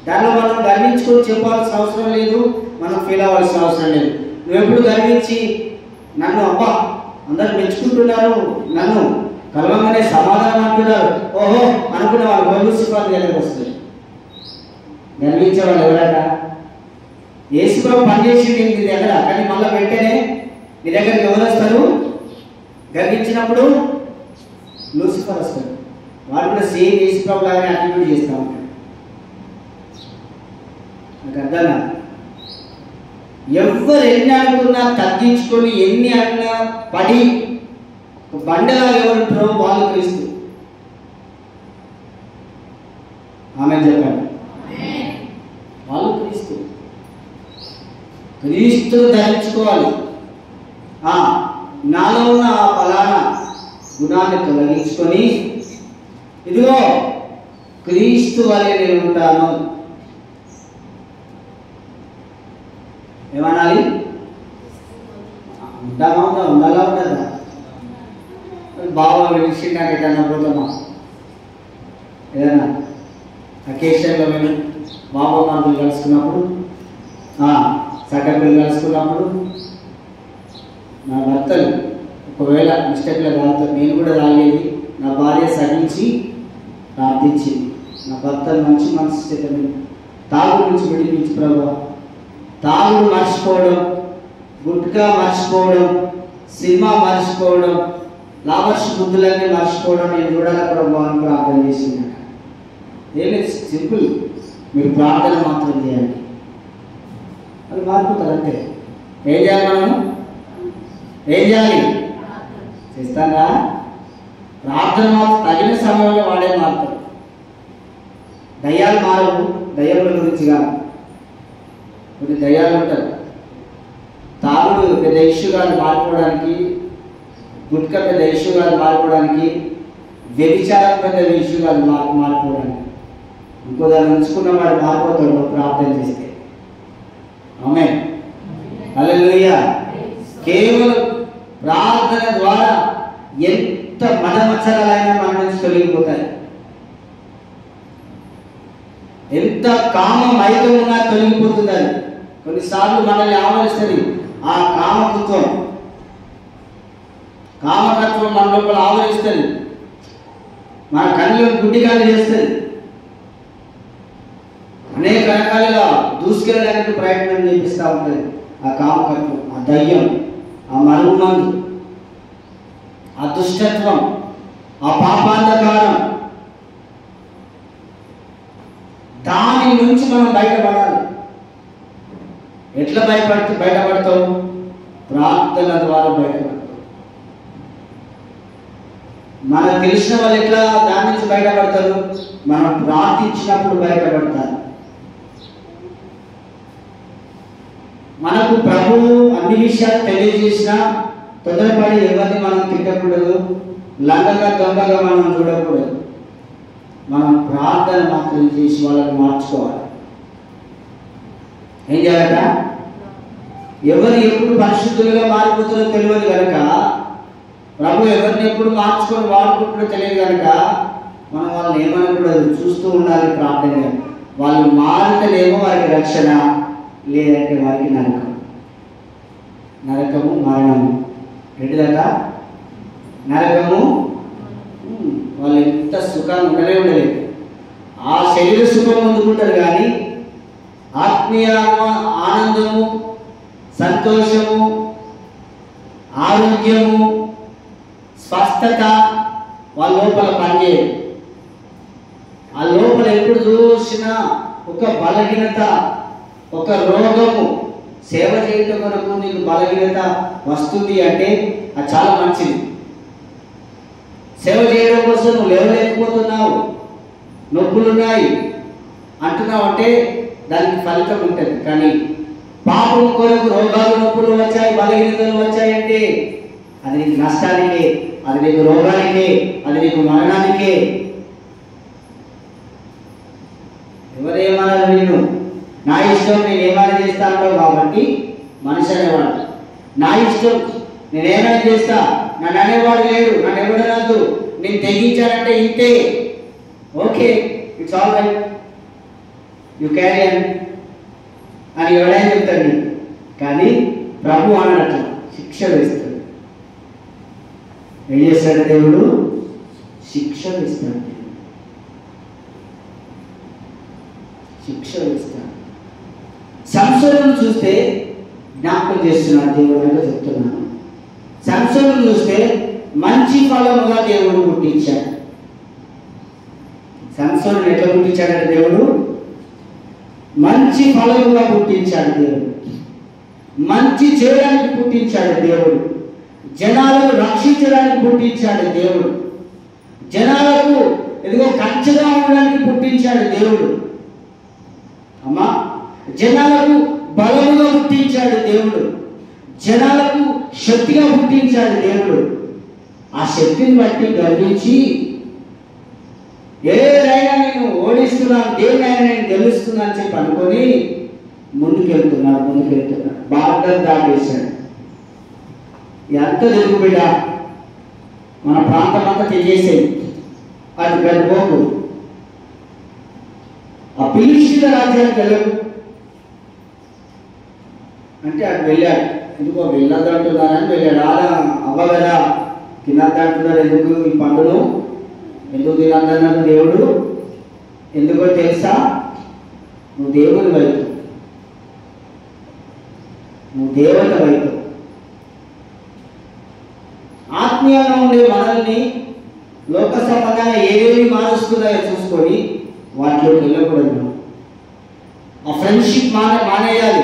దానిలో మనం గర్వించుకొని చెప్పాల్సిన అవసరం లేదు, మనం ఫీల్ అవ్వాల్సిన అవసరం లేదు. నువ్వు ఎప్పుడు గర్వించి నన్ను అబ్బా అందరు మెచ్చుకుంటున్నారు, నన్ను కలవంగానే సమాధానం అంటున్నారు, ఓహో అనుకునే వాళ్ళు గౌరవించుకోవాలి దగ్గరకు వస్తుంది. గర్వించే వాళ్ళు ఎవరట? యేసుప్రభు పనిచేసింది నీ దగ్గర, కానీ మళ్ళీ వెంటనే నీ దగ్గరికి ఎవరు వస్తారు? గర్వించినప్పుడు లూసిఫర్ వస్తాడు. వాడు కూడా సేమ్ యేసుప్రభు లాగానే యాక్టివిటీ చేస్తూ ఉంటాడు. నాకు అర్థం కాదు. ఎవరు ఎన్ని అనుకున్నా తగ్గించుకొని ఎన్ని అన్నా పడి బండలా ఎవరుంటారో వాళ్ళు క్రీస్తు. ఆమె చెప్పండి, వాళ్ళు క్రీస్తు. క్రీస్తును ధరించుకోవాలి. నాలో ఉన్న ఆ ఫలానా గుణాన్ని తొలగించుకొని ఇదిగో క్రీస్తు వలె నేను ఉంటాను. ఏమనాలి? ఉంటామా? ఉండాలా? ఉండదా? బాగా విషయంగా ఎటన్నా పోతామా? ఏదైనా అకేషన్లో మేము బాబా మందులు కలుసుకున్నప్పుడు సగం పిల్లలు కలుసుకున్నప్పుడు నా భర్తలు ఒకవేళ మిస్టేక్లో తాగుతారు, నేను కూడా తాగేది. నా భార్య సహించి ప్రార్థించింది, నా భర్తను మంచి మనసు చేతని తాగుడు నుంచి విడిపించి ప్రభు. తాగుడు మర్చిపోవడం, గుట్కా మర్చిపోవడం, సినిమా మర్చిపోవడం, లావర్స్ బుద్ధులన్నీ మర్చిపోవడం నేను చూడాలి ప్రభు అని ప్రార్థన చేసింది. ఏమి సింపుల్, మీరు ప్రార్థన మాత్రం చేయాలి, అది మారిపోతారు అంతే. ఏం చేయాలి మనం? ఏం చేయాలి? చేస్తారా? ప్రార్థన మాత్రం తగిన సమయంలో వాడే మారుతారు. దయ్యాలు మారవు, దయ్యాల గురించి కాదు. కొన్ని దయ్యాలు ఉంటారు. తాగుడు పెద్ద ఇష్యూగా మారిపోవడానికి, గుట్కా పెద్ద ఇష్యూగా మారిపోవడానికి, వ్యభిచారం పెద్ద ఇష్యూగా మారిపోవడానికి. ఇంకో దాన్ని ఉంచుకున్న వాడు మారిపోతాడు ప్రార్థన చేస్తే. ఆమేన్, హల్లెలూయా. కేవలం ప్రార్థన ద్వారా ఎంత మడమచ్చరాలైనా మన నుంచి తొలగిపోతాయి. ఎంత కామం అయితే ఉన్నా తొలగిపోతుంది. అది కొన్నిసార్లు మనల్ని ఆవరిస్తుంది. ఆ కామకత్వం, కామకత్వం మన లోపల ఆవరిస్తుంది, మన కళ్ళు గుడ్డిగానే చేస్తుంది. అనేక రకాలుగా దూసుకెళ్ళడానికి ప్రయత్నం చేపిస్తూ ఉంటుంది. ఆ కామకత్వం, ఆ దయ్యం, ఆ మరుగుమందు, ఆ దుష్టత్వం, ఆ పాపాంధకారం, దాని నుంచి మనం బయటపడాలి. ఎట్లా బయటపడతావు? ప్రార్థన ద్వారా బయటపడతావు. మనకు తెలిసిన వాళ్ళు ఎట్లా దాని నుంచి బయటపడతారు? మనం ప్రార్థించినప్పుడు బయటపడతారు. మనకు ప్రభువు అన్ని విషయాలు తెలియజేసినా తొందరపడి ఎవరిని మనం తిట్టకూడదు, లంగగా దొంగగా మనం చూడకూడదు. మనం ప్రార్థన మాత్రం చేసి వాళ్ళని మార్చుకోవాలి. ఏం చేయాలట? ఎవరు ఎప్పుడు పరిశుద్ధులుగా మారిపోతారో తెలియదు కనుక, ప్రభు ఎవరిని ఎప్పుడు మార్చుకొని వాడుకుంటారో తెలియదు కనుక మనం వాళ్ళని ఏమనకూడదు, చూస్తూ ఉండాలి ప్రార్థన. వాళ్ళు మారితేనేమో వారికి రక్షణ, లేదంటే వారికి నరకం. నరకము, మరణము రెండుదాకా. నరకము, వాళ్ళు ఎంత సుఖాన్ని ఉండలేదు. ఆ శరీర సుఖం అందుకుంటారు కానీ ఆత్మీయ ఆనందము, సంతోషము, ఆరోగ్యము, స్వస్థత వాళ్ళ లోపల పనిచేయదు. ఆ లోపల ఎప్పుడు చూసినా ఒక బలహీనత, ఒక రోగము. సేవ చేయటం కొరకు నీకు బలహీనత వస్తుంది అంటే అది చాలా మంచిది. సేవ చేయడం కోసం నువ్వు లేవలేకపోతున్నావు, నొప్పులున్నాయి అంటున్నావు అంటే దానికి ఫలితం ఉంటుంది. కానీ పాపం కొరకు రోగాలు, నొప్పులు వచ్చాయి, బలహీనతలు వచ్చాయంటే అది నీకు నష్టానికే, అది నీకు రోగానికే, అది నీకు మరణానికే. ఎవరేమన్నారు? నేను నా ఇష్టం, నేను ఏమైనా చేస్తాను కాబట్టి మనిషి అనేవాడు. నా ఇష్టం, నేనేమైనా చేస్తా, నన్ను అనేవాడు లేడు, నన్ను ఎవడనద్దు, నేను తెగించానంటే ఇంతే, okay it's all right, you carry అని ఎవడైనా చెప్తాడు. కానీ ప్రభు అన్నట్టు శిక్ష వేస్తాడు. ఏం చేస్తాడు దేవుడు? శిక్ష వేస్తాడు. శిక్ష వేస్తాడు. సంసోనును చూస్తే జ్ఞాపకం చేస్తున్నాడు దేవుడు అంటే చెప్తున్నాను. సంసోనును చూస్తే మంచి ఫలముగా దేవుడు పుట్టించాడు. సంసోనును ఎట్లా పుట్టించాడంటే దేవుడు మంచి ఫలముగా పుట్టించాడు. దేవుడు మంచి చేయడానికి పుట్టించాడు. దేవుడు జనాలను రక్షించడానికి పుట్టించాడు. దేవుడు జనాలకు ఎదుగో కంచెగా ఉండడానికి పుట్టించాడు. దేవుడు అమ్మా జనాలకు బలముగా పుట్టించాడు. దేవుడు జనాలకు శక్తిగా పుట్టించాడు. దేవుడు ఆ శక్తిని బట్టి గర్వించి ఏదైనా నేను ఓడిస్తున్నాను, దేన్నైనా నేను గెలుస్తున్నా అని చెప్పి అనుకొని ముందుకెళ్తున్నాడు. బార్డర్ దాటేశాడు. ఎంత తెలుగు బిడ్డ మన ప్రాంతం అంతా తెలియజేసేది. అది గడిపోకు. ఆ ఫిలిష్తీయుల రాజ్యానికి వెళ్ళకు. అంటే అటు వెళ్ళాడు. ఎందుకో వెళ్ళొద్దంటున్నారని వెళ్ళాడు. అవ్వ కదా తినద్దంటున్నారు, ఎందుకు ఈ పండును ఎందుకు తినద్దన్నాడు దేవుడు? ఎందుకో తెలుసా? నువ్వు దేవుని వైపు, నువ్వు దేవత వైపు. ఆత్మీయంగా ఉండే మనల్ని లోక సంబంధంగా ఏవేవి మారుస్తున్నాయో చూసుకొని వాటిలోకి వెళ్ళకూడదు. ఆ ఫ్రెండ్షిప్ మానేయాలి.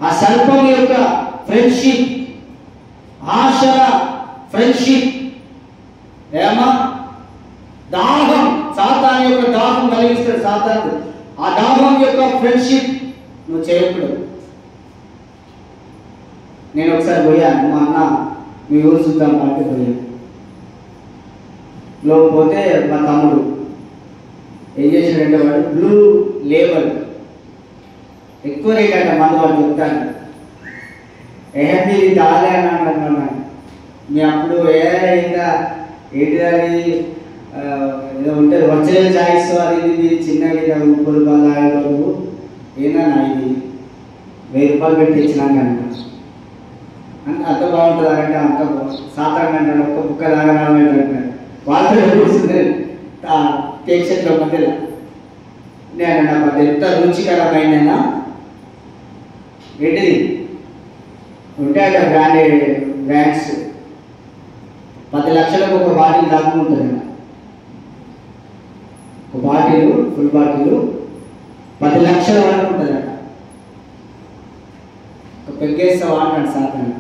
ఆ సర్పం యొక్క ఫ్రెండ్షిప్, ఆశల ఫ్రెండ్షిప్, దాహం, సాతాను యొక్క దాహం కలిగిస్తాడు సాతాను. ఆ దాహం యొక్క ఫ్రెండ్షిప్ నువ్వు చేయకూడదు. నేను ఒకసారి పోయాను, మా అన్న మీ ఊరు చూద్దాం అంటే పోయాను. పోతే మా తమ్ముడు ఏం చేశాడంటే వాడు బ్లూ లేబుల్ ఎక్కువ రేట్ అంట మందు వాడు చెప్తాను. మీరు తాలే అని అంటున్నాను. మీ అప్పుడు ఇంకా ఏంటిదని ఏదో ఉంటుంది ఒరిజినల్ చాయిస్ అది ఇది చిన్నగా ముప్పై రూపాయలు ఏనా ఇది 1000 రూపాయలు పెట్టి ఇచ్చినాక అంటే అంత బాగుంటుంది అంటే అంత సాధారణ అంటాడు. ఒక్క బుక్క తాగడానికి వాళ్ళతో కూర్చుంది కేక్ సెట్లో మధ్యలో. నేను నాకు అది ఎంత రుచికరమైనా ఏంటిది ఉంటే అక్కడ బ్రాండ్స్ 10 లక్షలకు ఒక బాటిల్ దాక్కుంటుంది. ఒక బాటిల్ ఫుల్ బాటిల్ 10 లక్షల వరకు ఉంటుంది అక్కడ. ఒక పెగ్గేస్తావా అంటాడు సాతాను.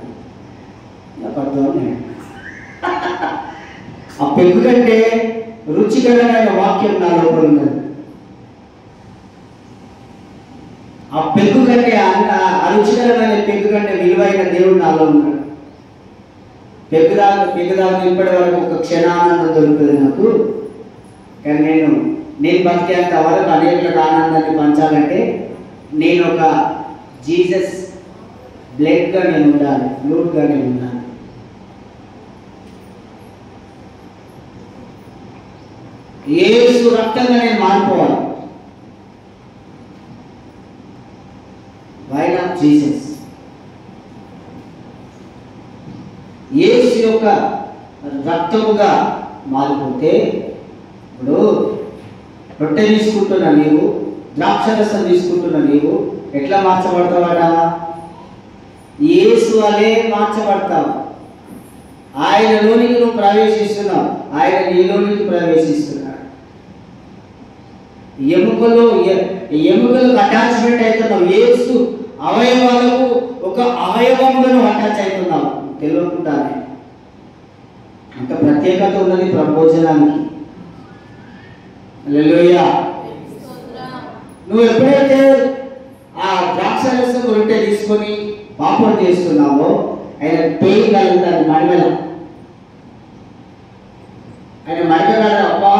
ఆ పెగ్గు కంటే రుచికరమైన వాక్యం నా లోపల ఉన్నది. ఆ పెగ్గు కంటే అరుచికరమైన పెగ్గు కంటే విలువైన దేవుడు నాలో ఉన్నాడు. పెగ్గుదాకా ఇప్పటి వరకు ఒక క్షణానందం దొరుకుతుంది నాకు. కానీ నేను బతికేంత వరకు అనేకులకు ఆనందాన్ని పంచాలంటే నేను ఒక జీసస్ బ్లడ్గా నేను ఉండాలి, బ్లూడ్గా నేను ఉండాలి. యేసు రక్తంగా నేను మారిపోవాలి. Why not Jesus? యేసు యొక్క రక్తముగా మారిపోతే, ఇప్పుడు రొట్టె తీసుకుంటున్నా నీవు, ద్రాక్షరసం తీసుకుంటున్నా నీవు, ఎట్లా మార్చబడతావాట? యేసు అలే మార్చబడతావు. ఆయనలోనికి నువ్వు ప్రవేశిస్తున్నావు, ఆయన నీలోనికి ప్రవేశిస్తున్నాడు. ఎముకలకు అటాచ్మెంట్ అవుతున్నావు. యేసు అవయవాలకు ఒక అవయవంలో అటాచ్ అవుతున్నావు తెలియకుండానే. అంత ప్రత్యేకత ఉన్నది ప్రబోజనానికి. హల్లెలూయా. నువ్వు ఎప్పుడైతే ఆ ద్రాక్షరసం రొట్టె తీసుకొని పాపం చేస్తున్నావో ఆయన పెయిన్ కలుగుతాడు మడిమల. ఆయన మడిమలాడు, అబ్బా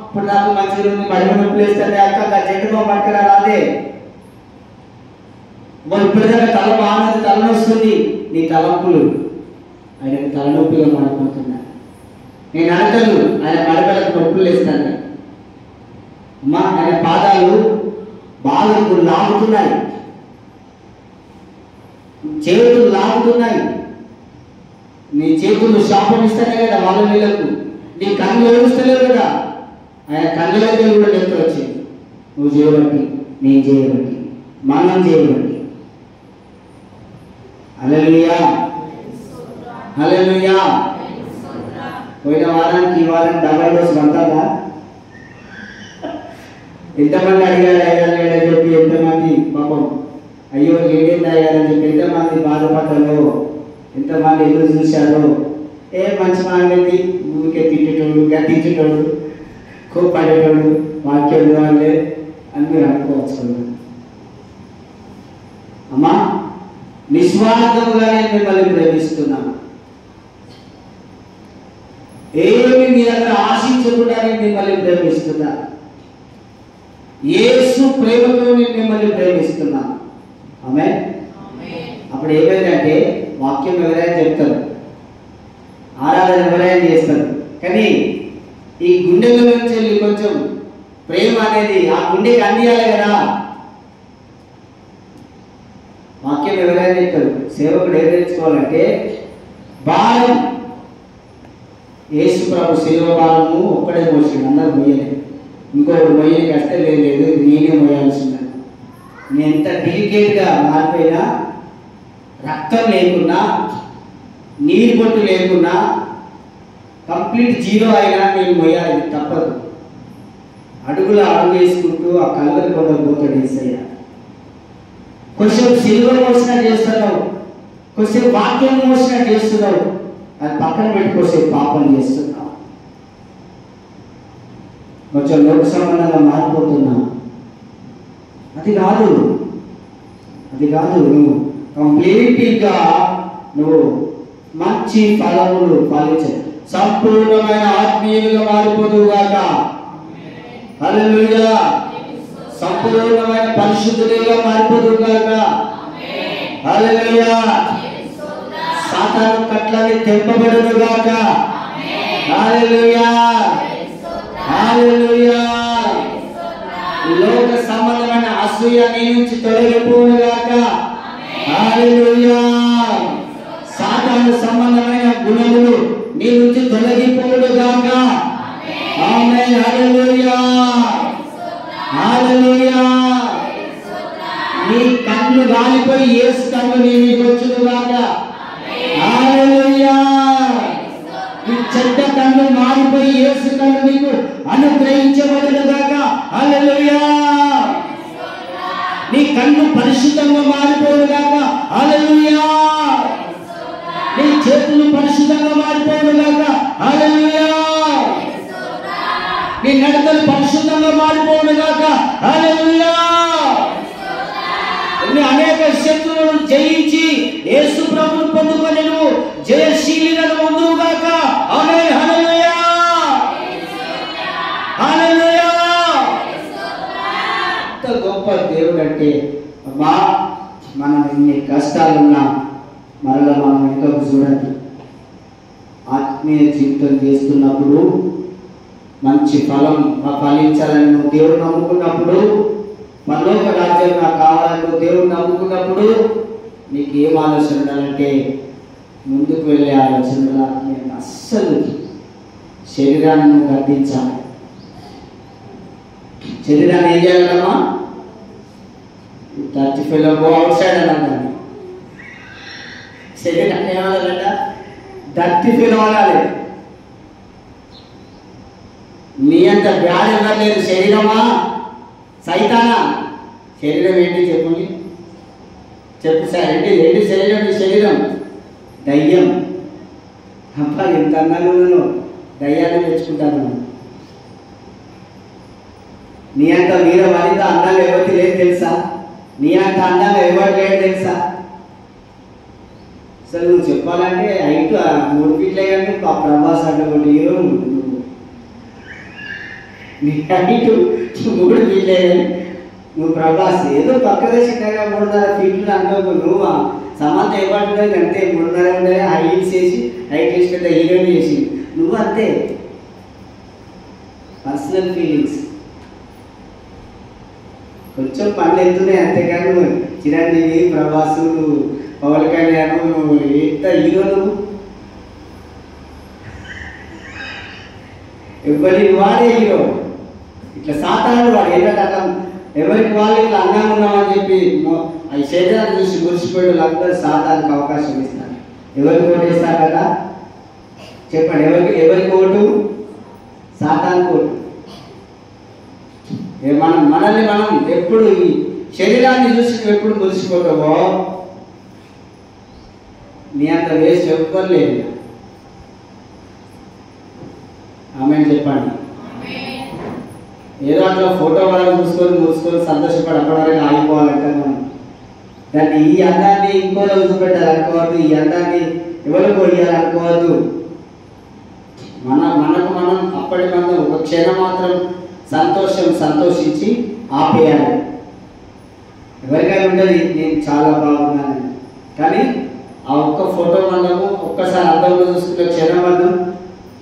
ఇప్పుడు నాకు మంచిగా ఉంది, మడిమ నొప్పి వేస్తుంది అక్క చెట్టుకో పట్టుకురా రాదే. ఇప్పుడుదాకా తల బాగున్నది, తలనొస్తుంది, నీ తలంపులు ఆయనకు తలనొప్పిగా మారిపోతున్నా. నేను అడగను ఆయన మడిమలకు నొప్పులు వేస్తాను. అమ్మా ఆయన పాదాలు బాగా లాగుతున్నాయి, చేతులు లాగుతున్నాయి. నీ చేతులు శాపం ఇస్తానే కదా వాళ్ళ వీళ్ళకు. నీ కళ్ళు ఏడుస్తలేవు కదా, ఆయన కళ్ళైతే కూడా లెక్క వచ్చింది. నువ్వు చేయబట్టి, నేను చేయబట్టి, మనం చేయబట్టి. హల్లెలూయా, హల్లెలూయా. పోయిన వారానికి ఈ వారం డబల్ డోస్ అంటారా? ఎంతమంది అడిగారు అయ్యారని చెప్పి, ఎంతమంది పాపం అయ్యో లేడేంది అయ్యారని చెప్పి ఎంతమంది బాధపడ్డారో, ఎంతమంది ఎదురు చూశారో. మంచి మాంగతి ఊరికే తిట్టేటోడు, గద్దించేటోడు, కోప్పడేటోడు, వాక్యం వాళ్ళే అని మీరు అనుకోవచ్చు. అమ్మా నిస్వార్థంగా నేను మిమ్మల్ని ప్రేమిస్తున్నాను. ఏమి మీ దగ్గర ఆశించకుండా నేను మిమ్మల్ని ప్రేమిస్తున్నా. యేసు ప్రేమతో నేను మిమ్మల్ని ప్రేమిస్తున్నా. ఆమేన్. అప్పుడు ఏమైందంటే వాక్యం ఎవరైనా చెప్తారు, ఆరాధన ఎవరైనా చేస్తారు, కానీ ఈ గుండెల నుంచి వెళ్ళి కొంచెం ప్రేమ అనేది ఆ గుండెకి అందియాలి కదా. అలాగే చెప్తారు. సేవకుడు ఏం నేర్చుకోవాలంటే భారం, యేసు ప్రభు శిలువ భారము ఒక్కడే మోసిండు, అందరూ మోయలేదు. ఇంకోటి మోయని కష్టం లేదు, నేనే మోయాల్సిందే. నేను ఎంత డెలికేట్గా మారిపోయినా, రక్తం లేకున్నా, నీరు బొట్టు లేకున్నా, కంప్లీట్ జీరో అయినా నేను మోయాలి, తప్పదు. అడుగులు అడుగు వేసుకుంటూ ఆ కళ్ళని కూడా పోతాడు యేసయ్య. కొంచెం సిలువ మోసినట్టు చేస్తున్నావు, కొంచెం వాక్యం మోసినట్టు చేస్తున్నావు, అది పక్కన పెట్టుకోసే పాపం చేస్తున్నావు. కొంచెం లోక సంబంధంగా మారిపోతున్నావు. అది కాదు నువ్వు కంప్లీట్గా నువ్వు మంచి ఫలములు ఫలించే సంపూర్ణమైన ఆత్మీయులుగా మారిపోదువుగాక. హల్లెలూయా. సంపూర్ణమైన పరిశుద్ధులుగా మారిపోదువుగాక. హల్లెలూయా. సాతాను కట్లని తెంపబడునుగాక. హల్లెలూయా. హల్లెలూయా. లోక సంబంధమైన అసూయ నీ నుంచి తొలగిపోనుగాక. హల్లెలూయా. సాతాను సంబంధమైన గుణములు నీ నుంచి తొలగిపోనుగాక. ఆమేన్. హల్లెలూయా. హల్లెలూయా. నీ కన్ను గాలిపోయి యేసు కన్ను నీ మీదకి వచ్చునుగాక. హల్లెలూయా. నీ చెడ్డ కన్ను మారిపోయి యేసు కన్ను నీకు అనుగ్రహించబడునుగాక. హల్లెలూయా. నీ కన్ను పరిశుద్ధంగా మారిపోనుగాక. హల్లెలూయా. నీ చేతులు పరిశుద్ధంగా మారిపోనుగాక. హల్లెలూయా. నీ నడకలు పరిశుద్ధంగా మారిపోనుగాక. హల్లెలూయా. నీ అనేక శత్రువులను జయించి యేసు ప్రభువును పొందుకొని నువ్వు జయశీలిగా ఉందువుగాక. ఆమేన్. హల్లెలూయా. హల్లెలూయా. ఎంత గొప్ప దేవుడు అంటే, అమ్మా మనం ఎన్ని కష్టాలున్నా మరలా మనం వెనుకకు చూడండి. ఆత్మీయ జీవితం చేస్తున్నప్పుడు మంచి ఫలం ఫలించాలని నువ్వు దేవుడు నమ్ముకున్నప్పుడు, పరలోక రాజ్యం నాకు కావాలని నువ్వు దేవుడు నమ్ముకున్నప్పుడు నీకు ఏం ఆలోచన ఉండాలంటే ముందుకు వెళ్ళే ఆలోచన ఉండాలి. అస్సలు శరీరాన్ని నువ్వు గద్దించాలి. శరీరాన్ని ఏం చేయాలమ్మా? Touch fellow go outside అని అంటాను. శరీరాన్ని ఏమనాలంట? డర్టీ ఫీల్ అవ్వాలి. నీ అంత బ్యాడ్ ఇవ్వలేదు శరీరమా, సైతానా? శరీరం ఏంటి చెప్పండి, చెప్పు సార్. ఏంటి శరీరం? నీ శరీరం దయ్యం. అబ్బా ఎంత అందంగా ఉన్నాను, దయ్యాన్ని తెచ్చుకుంటాను. నీ అంత వీర వనిత అందంగా ఎవరికి లేదు తెలుసా? నీ అంత అందంగా ఎవరు లేడు తెలుసా? అసలు నువ్వు చెప్పాలంటే హైట్ 3 ఫీట్లే కానీ ఆ ప్రభాస్ అన్నటువంటి హీరో నువ్వు. నీ హైట్ 3 ఫీట్లే కానీ నువ్వు ప్రభాస్. ఏదో పక్క దేశంగా 3.5 ఫీట్లు అనుకో. నువ్వు సమంత ఏమంటున్నావు అంతే, 3.5 ఉండే హైట్ చేసి హైట్ వేసి పెద్ద హీరోని చేసి నువ్వు అంతే. పర్సనల్ ఫీలింగ్స్ కొంచెం పనులు ఎత్తున్నాయి అంతేకాని నువ్వు చిరంజీవి, ప్రభాసు, నువ్వు పవన్ కళ్యాణ్, నువ్వు ఎంత హీరో నువ్వు. ఎవరికి వాడే హీరో. ఇట్లా సాతాను వాడు ఏంటంటే అన్నం ఎవరికి వాళ్ళు ఇట్లా అందంగా ఉన్నామని చెప్పి ఈ శరీరాన్ని చూసి మురిసిపోయి వాళ్ళందరూ సాతానికి అవకాశం ఇస్తారు. ఎవరికి ఓటు ఇస్తారు కదా చెప్పండి? ఎవరికి ఓటు? సాతానికి ఓటు. మనల్ని మనం ఎప్పుడు ఈ శరీరాన్ని చూసి ఎప్పుడు మురిసిపోతావో నీ అంత వేస్ట్ ఎవ్వలేదు. ఆమెను చెప్పండి. ఏదో అట్లా ఫోటో వాళ్ళని చూసుకొని సంతోషపడి అక్కడ వరకు ఆగిపోవాలంటే మనం దాన్ని ఈ అందాన్ని ఇంకోలో చూపెట్టాలనుకోవద్దు, ఈ అందాన్ని ఎవరికి కొయ్యాలనుకోవద్దు. మనకు మనం అప్పటి మనం ఒక క్షణం మాత్రం సంతోషించి ఆపేయాలి. ఎవరికైనా ఉంటుంది నేను చాలా బాగున్నాను, కానీ ఆ ఒక్క ఫోటో మనము ఒక్కసారి అర్థంలో చూసుకున్న క్షణం మనం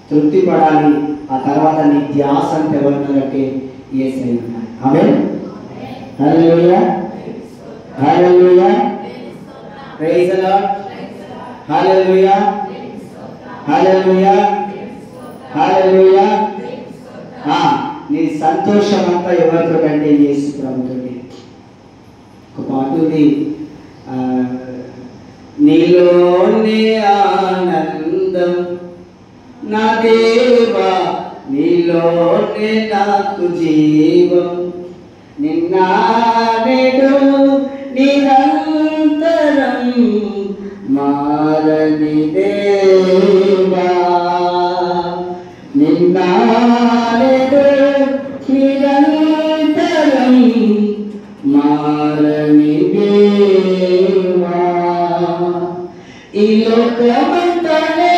తృప్తి పడాలి. ఆ తర్వాత నీ ధ్యాస అంటే ఎవరున్నారంటే Yesayya. Amen. Hallelujah. Hallelujah. Praise the Lord. Hallelujah, hallelujah, hallelujah. నీ సంతోషం అంతా ఎవరితో కంటే యేసు ప్రభుతోటి. ఒక పాట ఉంది, నీలోనే ఆనందం నా దేవా, నీలోనే నాకు జీవం, నిన్న నేడు నిరంతరం మారని దేవా, నిన్న నేడు నిరంతరం మారని దేవా. ఈ లోకమంతనే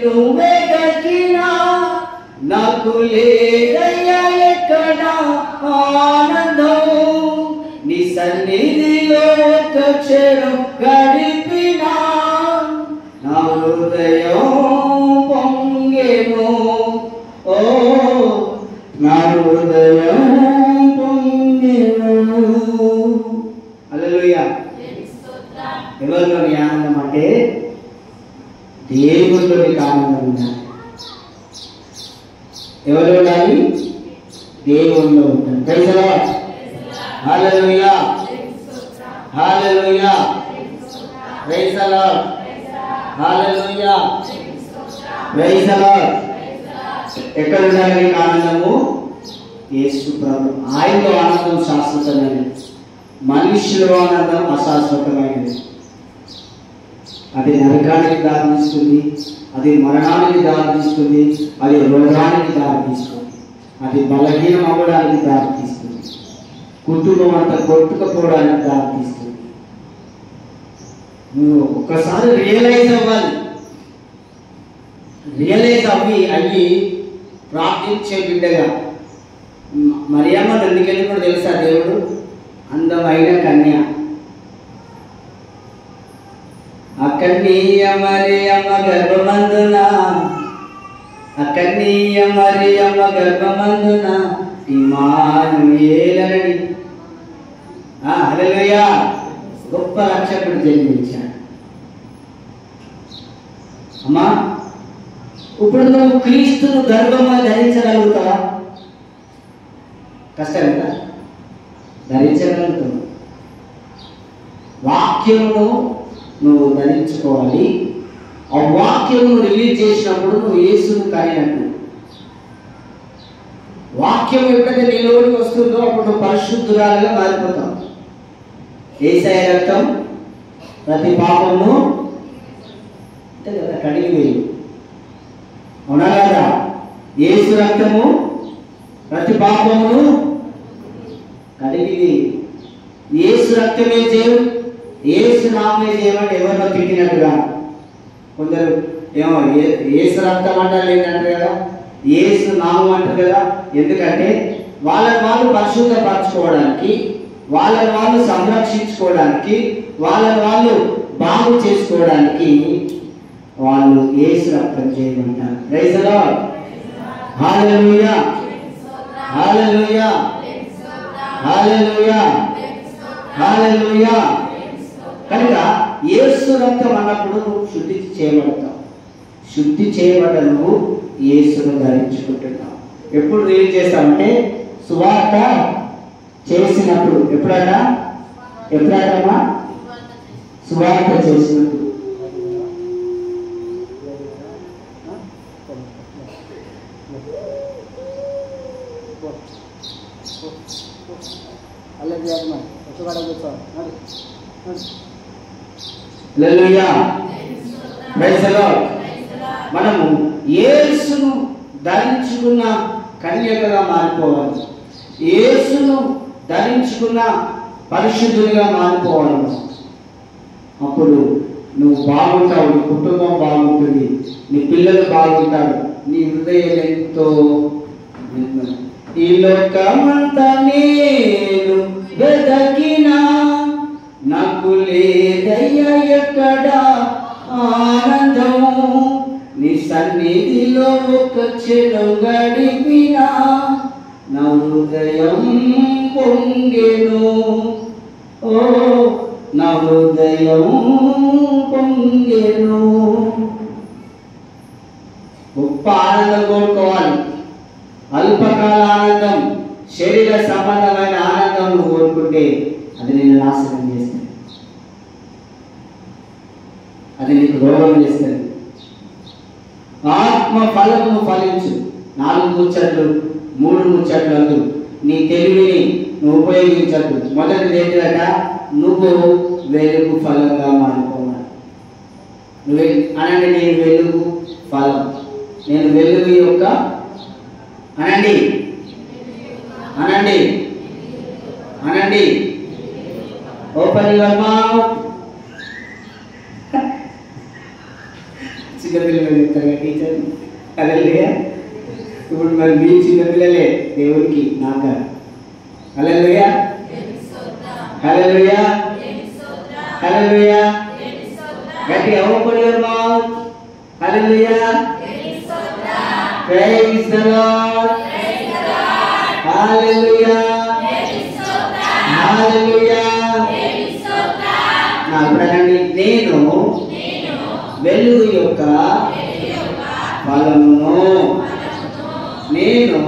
నువ్వే దక్కినా నాకు లేదయ్యా ఎక్కడ ఆనందం, నీ సన్నిధిలో ఒక క్షణం గడిపినా నా హృదయం పొంగెను, ఓ నా హృదయం పొంగెను. హల్లెలూయా. ఎవరిలోని ఆనందం అంటే దేవునిలోని ఆనందం ఉండాలి. ఎవరు ఉండాలి? దేవునిలో ఉంటాడు. Praise the Lord. Hallelujah, hallelujah, praise the Lord, hallelujah, praise the Lord. ఎక్కడ ఉండాలి ఆనందము? యేసు ప్రభు. ఆయనలో ఆనందం శాశ్వతమైనది, మనుష్యులో ఆనందం అశాశ్వతమైనది. అది నరకానికి దారితీస్తుంది, అది మరణానికి దారితీస్తుంది, అది రోగానికి దారితీస్తుంది, అది బలహీనం అవ్వడానికి దారితీస్తుంది, కుటుంబం అంతా కొట్టుకుపోవడానికి దారితీస్తుంది. నువ్వు ఒక్కసారి రియలైజ్ అవ్వాలి. రియలైజ్ అయ్యి ప్రార్థించే బిడ్డగా. మరియమ్మ ఎందుకెళ్ళి కూడా తెలుసా? దేవుడు అందమైన కన్య, అక్కడీయ మరియమ్మ గర్భమందున, అక్కడీయ మరియమ్మ గర్భమందున ఇమ్మానుయేలని. హల్లెలూయా. గొప్ప రక్షకుడు జన్మించాడు. అమ్మా, ఇప్పుడు నువ్వు క్రీస్తును గర్భంగా ధరించగలుగుతావా? కష్టం కదా, ధరించగలుగుతావు. వాక్యమును నువ్వు ధరించుకోవాలి. ఆ వాక్యము రిలీజ్ చేసినప్పుడు నువ్వు యేసును కలిగినట్టు. వాక్యం ఎప్పుడైతే నీలోకి వస్తుందో అప్పుడు నువ్వు పరిశుద్ధురాలుగా మారిపోతావు. యేసయ్య రక్తం ప్రతి పాపము అంటే కదా కడిగి వేయు, అవునా కదా? యేసు రక్తము ప్రతి పాపమును కడిగి. యేసు రక్తమే చేయు, యేసు నామే చేయమని ఎవరినో తిట్టినట్టుగా కొందరు ఏమో యేసు రక్తం అంటారు ఏంటంటారు కదా, యేసు నామం అంటారు కదా. ఎందుకంటే వాళ్ళని వాళ్ళు పరిశుద్ధపరచుకోవడానికి, వాళ్ళని వాళ్ళు సంరక్షించుకోవడానికి, వాళ్ళని వాళ్ళు బాగు చేసుకోవడానికి వాళ్ళు యేసు రక్తం చేయమంటారు. Praise the Lord. Hallelujah, hallelujah, hallelujah, hallelujah. కనుక యేసు రక్తం అన్నప్పుడు నువ్వు శుద్ధి చేయబడతావు. శుద్ధి చేయబడ్డ నువ్వు యేసును ధరించుకుంటున్నావు. ఎప్పుడు రిలీజ్ చేస్తామంటే సువార్త చేసినప్పుడు. ఎప్పుడమ్మా? సువార్త చేసినప్పుడు. హల్లెలూయా, ప్రైజ్ ది లార్డ్. మనము యేసును ధరించుకున్న కన్యకగా మారిపోవాలి. యేసును ధరించుకున్న పరిశుద్ధునిగా మారిపోవాలి. అప్పుడు నువ్వు బాగుంటావు, నీ కుటుంబం బాగుంటుంది, నీ పిల్లలు బాగుంటారు, నీ హృదయం ఎంతో. ఈ లోకమంతా నేను వెదకినా నాకు లేదయ్యా ఎక్కడ ఆనందం, నీ సన్నిధిలో ఒక క్షణం గడిపినా నా హృదయం పొంగెను, ఓ నా హృదయం పొంగెను. గొప్ప ఆనందం కోరుకోవాలి. అల్పకాల ఆనందం, శరీర సంబంధమైన ఆనందం నువ్వు కోరుకుంటే అది నేను నాశనం చేస్తాను, అది నీకు రోగం చేస్తుంది. ఆత్మ ఫలము ఫలించు. 4 ముచ్చట్లు 3 ముచ్చట్లు అందు నీ తెలివిని నువ్వు ఉపయోగించద్దు. మొదటిది ఏంటంట, నువ్వు వెలుగు ఫలంగా మారిపోవాలి. నువ్వు అనండి, నేను వెలుగు ఫలం, నేను వెలుగు యొక్క అనండి అనండి అనండి ఓపెన్ యువర్ మౌత్. చిన్నపిల్లలు చెప్తారు టీచర్. హల్లెలూయా. ఇప్పుడు మరి మీ చిన్నపిల్లలే దేవుడికి నాగా. హల్లెలూయా హల్లెలూయా హల్లెలూయా. గట్టిగా open your mouth. Hallelujah. Praise the Lord. Hallelujah hallelujah. నా ప్రణాళి, నేను వెలుగు యొక్క ఫలమును, నేను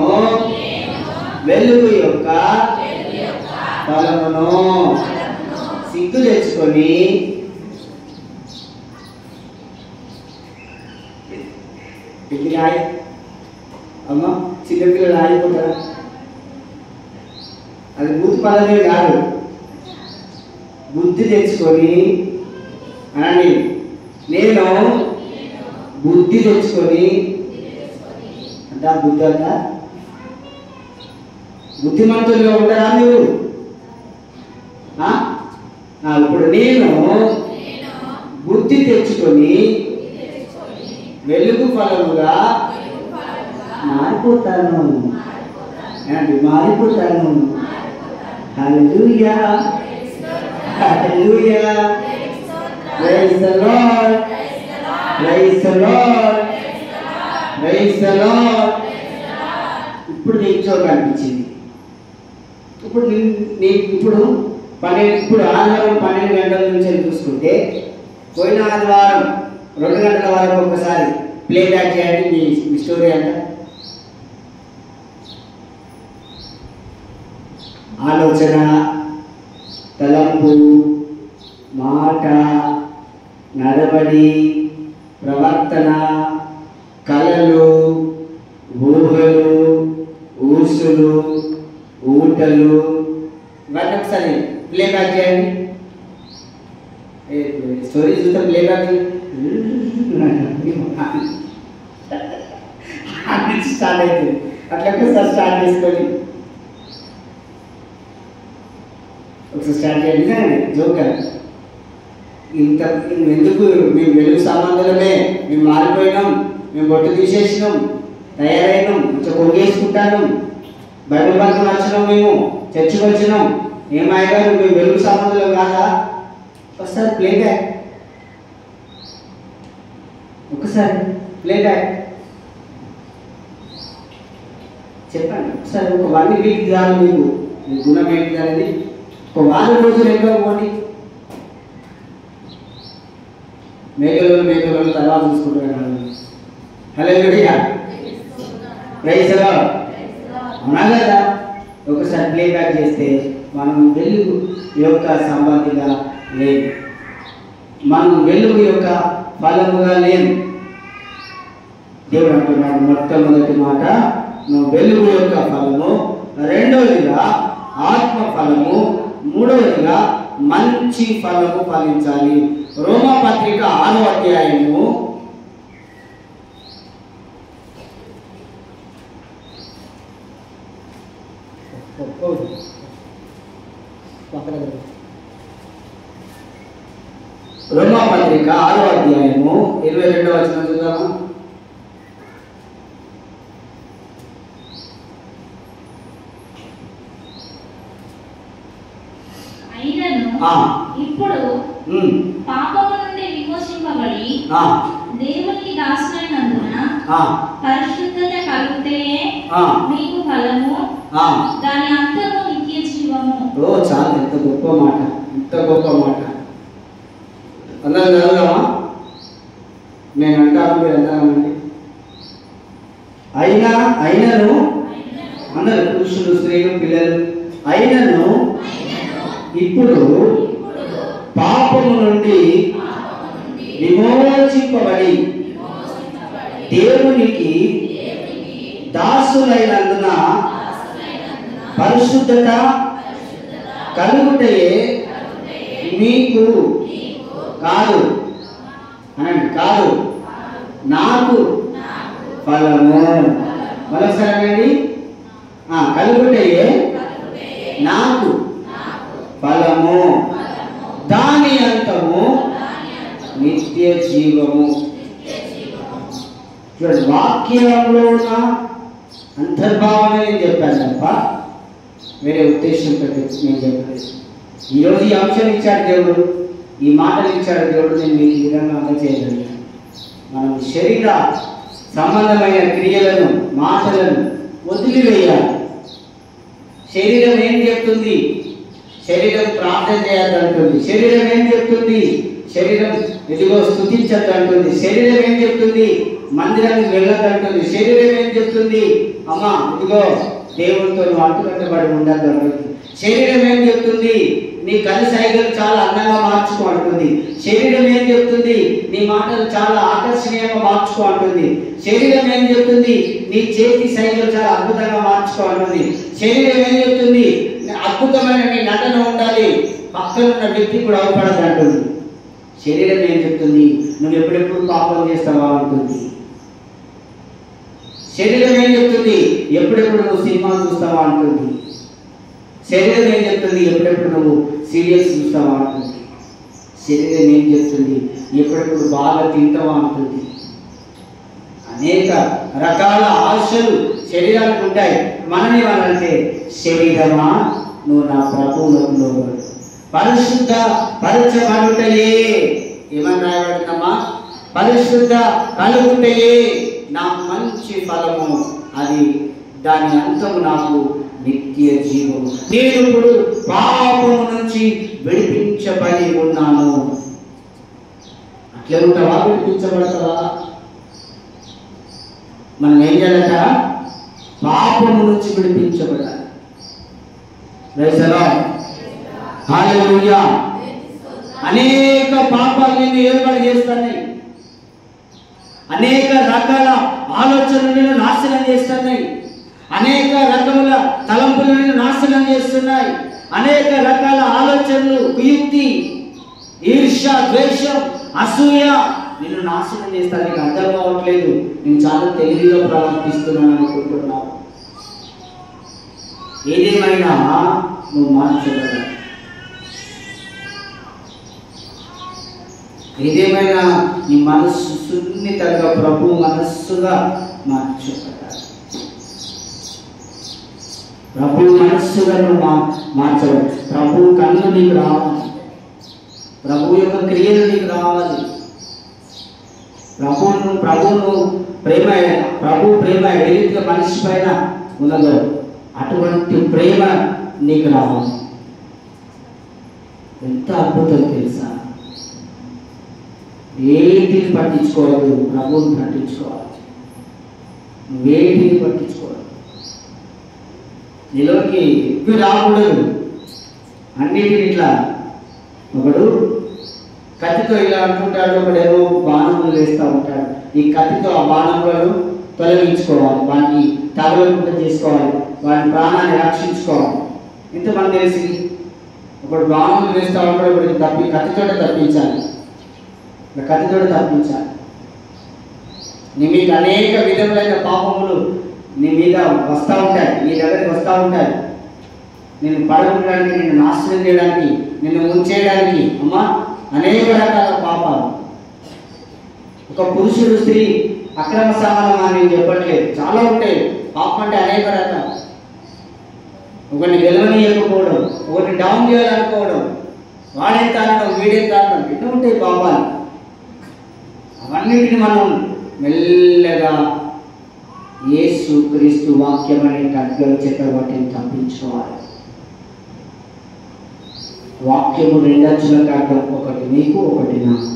వెలుగు యొక్క ఫలమును సిగ్గు తెచ్చుకొని అమ్మ చిన్నపిల్లలు ఆగిపోతారా? అది బుద్ధి పదమే కాదు, బుద్ధి తెచ్చుకొని అనండి. నేను బుద్ధి తెచ్చుకొని అంట, బుద్ధి అంట బుద్ధిమంతులుగా ఉంటారా మీరు? ఇప్పుడు నేను బుద్ధి తెచ్చుకొని వెలుగు ఫలముగా మారిపోతాను, మారిపోతాను. Hallelujah hallelujah. Praise the Lord. Praise the Lord. Praise the Lord. ఇప్పుడు నీకు చోటు అనిపించింది. ఇప్పుడు ఇప్పుడు ఆదివారం 12 గంటల నుంచి చూసుకుంటే, పోయిన ఆదివారం 2 గంటల వరకు ఒకసారి ప్లే బ్యాక్ చేయండి మీ స్టోరీ అంట. ఆలోచన, తలంపు, మాట, నడవడి, ప్రవర్తన, కళలు, ఊహలు, ఊసులు, ఊటలు, ఇవన్నీ ఒకసారి ప్లే బ్యాక్ చేయండి. స్టోరీ చూస్తే ప్లే బ్యాక్ స్టార్ట్ అవుతుంది. అట్లా ఒకసారి స్టార్ట్ చేసుకొని ఒకసారి స్టార్ట్ చేయండి. నిజంగానే జోకర్. ఇంత ఎందుకు? మేము వెలుగు సంబంధులమే, మేము మారిపోయినాం, మేము బొట్టు తీసేసినాం, తయారైనాం, కొంచెం కొంగేసుకుంటాను, బైబిల్ పక్కన వచ్చినాం, మేము చర్చికి వచ్చినాం. ఏమాయ్యారు? మేము వెలుగు సంబంధులం కాదా? ఒకసారి ప్లే బ్యాక్, ఒకసారి ప్లే బ్యాక్ చెప్పండి. ఒకసారి ఒక 1 వీక్ కాదు మీకు మీ గుణం ఏంటి అనేది. ఒక 4 రోజులు ఎక్కువ పోండి. మేకలు తర్వాత చూసుకుంటారు. హల్లెలూయా. Praise the Lord. అవునా కదా? ఒకసారి ప్లే బ్యాక్ చేస్తే మనం వెలుగు యొక్క సంబంధిగా లేదు, మనం వెలుగు యొక్క ఫలముగా లేము. దేవుడు అంటున్నాడు, మొట్టమొదటి మాట నువ్వు వెలుగు యొక్క ఫలము, రెండవదిగా ఆత్మ ఫలము, మూడవదిగా మంచి ఫలము ఫలించాలి. రోమా పత్రిక 6వ అధ్యాయము 22వ వచనం చూద్దామా? ఇప్పుడు పాపము నుండి విమోచింపబడి దేవునికి దాసులైనందున పరిశుద్ధత కలిగితే మీకు ఫలము, దాని అర్థము నిత్య నిత్య జీవము. చాలా ఎంత గొప్ప మాట, ఎంత గొప్ప మాట. అందరం చదువుదామా? నేను అంటాను, మీరు అంటానండి. అయినను అందరు పురుషులు, స్త్రీలు, పిల్లలు, అయినను ఇప్పుడు పాపము నుండి విమోచింపబడి దేవునికి దాసులైనందున పరిశుద్ధత కలుగుటయే మీకు కాదు అనండి, కాదు నాకు ఫలము. మరొకసారి కలుగుటయే నాకు ఫలము, దాని అంతము నిత్య జీవము. చూడండి, వాక్యంలో ఉన్న అంతర్భావన నేను చెప్పాను తప్ప వేరే ఉద్దేశంతో నేను చెప్పలేదు. ఈరోజు ఈ అంశం ఇచ్చాడు దేవుడు, ఈ మాటలు ఇచ్చాడు దేవుడు, నేను మీకు ఈ విధంగా అందజేయగలిగాను. మనం శరీర సంబంధమైన క్రియలను, మాటలను వదిలివేయాలి. శరీరం ఏం చెప్తుంది? శరీరం ప్రార్థన చేయద్దంటుంది. శరీరం ఏం చెప్తుంది? శరీరం ఇదిగో స్తుతించద్దంటుంది. శరీరం ఏం చెప్తుంది? మందిరానికి వెళ్ళొద్దంటుంది. శరీరం ఏం చెప్తుంది? అమ్మా ఇదిగో దేవుడితో అంటుకట్టబడి ఉండద్దంటుంది. శరీరం ఏం చెప్తుంది? నీ కళ్ళు సైగలు చాలా అందంగా మార్చుకో అంటుంది. శరీరం ఏం చెప్తుంది? నీ మాటలు చాలా ఆకర్షణీయంగా మార్చుకో అంటుంది. శరీరం ఏం చెప్తుంది? నీ చేతి సైగలు చాలా అద్భుతంగా మార్చుకో అంటుంది. శరీరం ఏం చెప్తుంది? అద్భుతమైన నీ నటన ఉండాలి, పక్కన ఉన్న వ్యక్తి కూడా అవపడదు అంటుంది. శరీరం ఏం చెప్తుంది? నువ్వు ఎప్పుడెప్పుడు పాపం చేస్తావా అంటుంది. శరీరం ఏం చెప్తుంది? ఎప్పుడెప్పుడు నువ్వు సినిమా చూస్తావా అంటుంది. శరీరం ఏం చెప్తుంది? ఎప్పుడెప్పుడు నువ్వు సీరియల్స్ చూస్తావా అంటుంది. శరీరం ఏం చెప్తుంది? ఎప్పుడెప్పుడు బాగా తింటావా అంటుంది. అనేక రకాల ఆశలు శరీరానికి ఉంటాయి. మనం ఏమనంటే, శరీరమా నువ్వు నా ప్రభువులో పరిశుద్ధ పరచబడుటయే, ఏమని రాయబడుతుందమ్మా? పరిశుద్ధ కలుగుటయే నా మంచి ఫలము, అది దాని అంతము నాకు నిత్య జీవము. నేను ఇప్పుడు పాపము నుంచి విడిపించబడి ఉన్నాను. అట్లే ఉంటావా? విడిపించబడతావా? మనం ఏం చేయాలట? పాపము నుంచి విడిపించబడాలి. ప్రైజ్ ది లార్డ్, హల్లెలూయా. అనేక పాపాలు నిన్ను ఏర్పాటు చేస్తున్నాయి. అనేక రకాల ఆలోచనలు నిన్ను నాశనం చేస్తున్నాయి. అనేక రకముల తలంపులు నిన్ను నాశనం చేస్తున్నాయి. అనేక రకాల ఆలోచనలు, కుయుక్తి, ఈర్ష్య, ద్వేషం, అసూయ నిన్ను నాశనం చేస్తాను. నీకు అర్థం కావట్లేదు, నేను చాలా తెలివిగా ప్రవర్తిస్తున్నాను అనుకుంటున్నావు. ఏదేమైనా నువ్వు మార్చగలవు. ఏదేమైనా నీ మనస్సు సున్నితంగా ప్రభు మనస్సుగా మార్చగలవు. ప్రభు మనస్సుగా నువ్వు మార్చగలవు. ప్రభు కన్ను నీకు రావాలి. ప్రభు యొక్క క్రియలు నీకు రావాలి. ప్రభువును ప్రేమ, ప్రభు ప్రేమ ఏ రీతిగా మనిషి పైన ఉన్నదో అటువంటి ప్రేమ నీకు రావాలి. ఎంత అద్భుతం తెలుసా? వేటిని పట్టించుకోవద్దు, ప్రభువుని పట్టించుకోవాలి. వేటిని పట్టించుకోవాలి. నీలోకి ఎక్కువ రాకూడదు. అన్నిటిని ఇట్లా ఒకడు కత్తితో ఇలా అనుకుంటాడు, ఒకడేమో బాణములు వేస్తూ ఉంటాడు. ఈ కత్తితో ఆ బాణములను తొలగించుకోవాలి, వాటిని తగలకుండా చేసుకోవాలి, వాటి ప్రాణాన్ని రక్షించుకోవాలి. ఇంతమంది తెలిసి ఒకడు బాణములు వేస్తూ ఉంటాడు, ఒకటి కత్తితోటే తప్పించాలి. కత్తితోటి తప్పించాలి. నీ మీకు అనేక విధములైన పాపములు నీ మీద వస్తూ ఉంటాయి, నీ దగ్గరికి వస్తూ ఉంటాయి. నేను పడగొట్టడానికి, నిన్ను నాశనం చేయడానికి, నిన్ను ముంచేయడానికి అమ్మా అనేక రకాల పాపాలు. ఒక పురుషుడు స్త్రీ అక్రమ సంబంధం అని నేను చెప్పట్లేదు, చాలా ఉంటాయి. పాపం అంటే అనేక రకాలు. ఒకరిని గెలవనీయకపోవడం, ఒకరిని డౌన్ చేయాలనుకోవడం, వాడేంత అనడం, వీడేంత అనడం, ఎన్నో ఉంటాయి పాపాలు. అవన్నిటిని మనం మెల్లగా యేసు క్రీస్తు వాక్యం అనే ఖడ్గం చేత వాటిని తప్పించుకోవాలి. వాక్యము రెండచ్చుల కారణం, ఒకటి నీకు ఒకటి నాకు.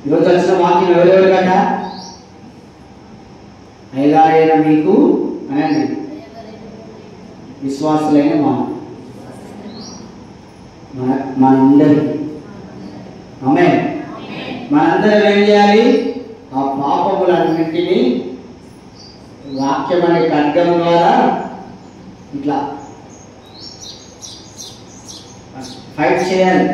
ఈరోజు వచ్చిన వాక్యం ఎవరెవరు కట? అయ్యగారైన మీకు అనండి, విశ్వాసులైన మనందరికీ. ఆమేన్. మనందరం ఏం చేయాలి? ఆ పాపములన్నింటినీ వాక్యం అనే ఖడ్గం ద్వారా ఇట్లా ఫైట్ చేయాలి.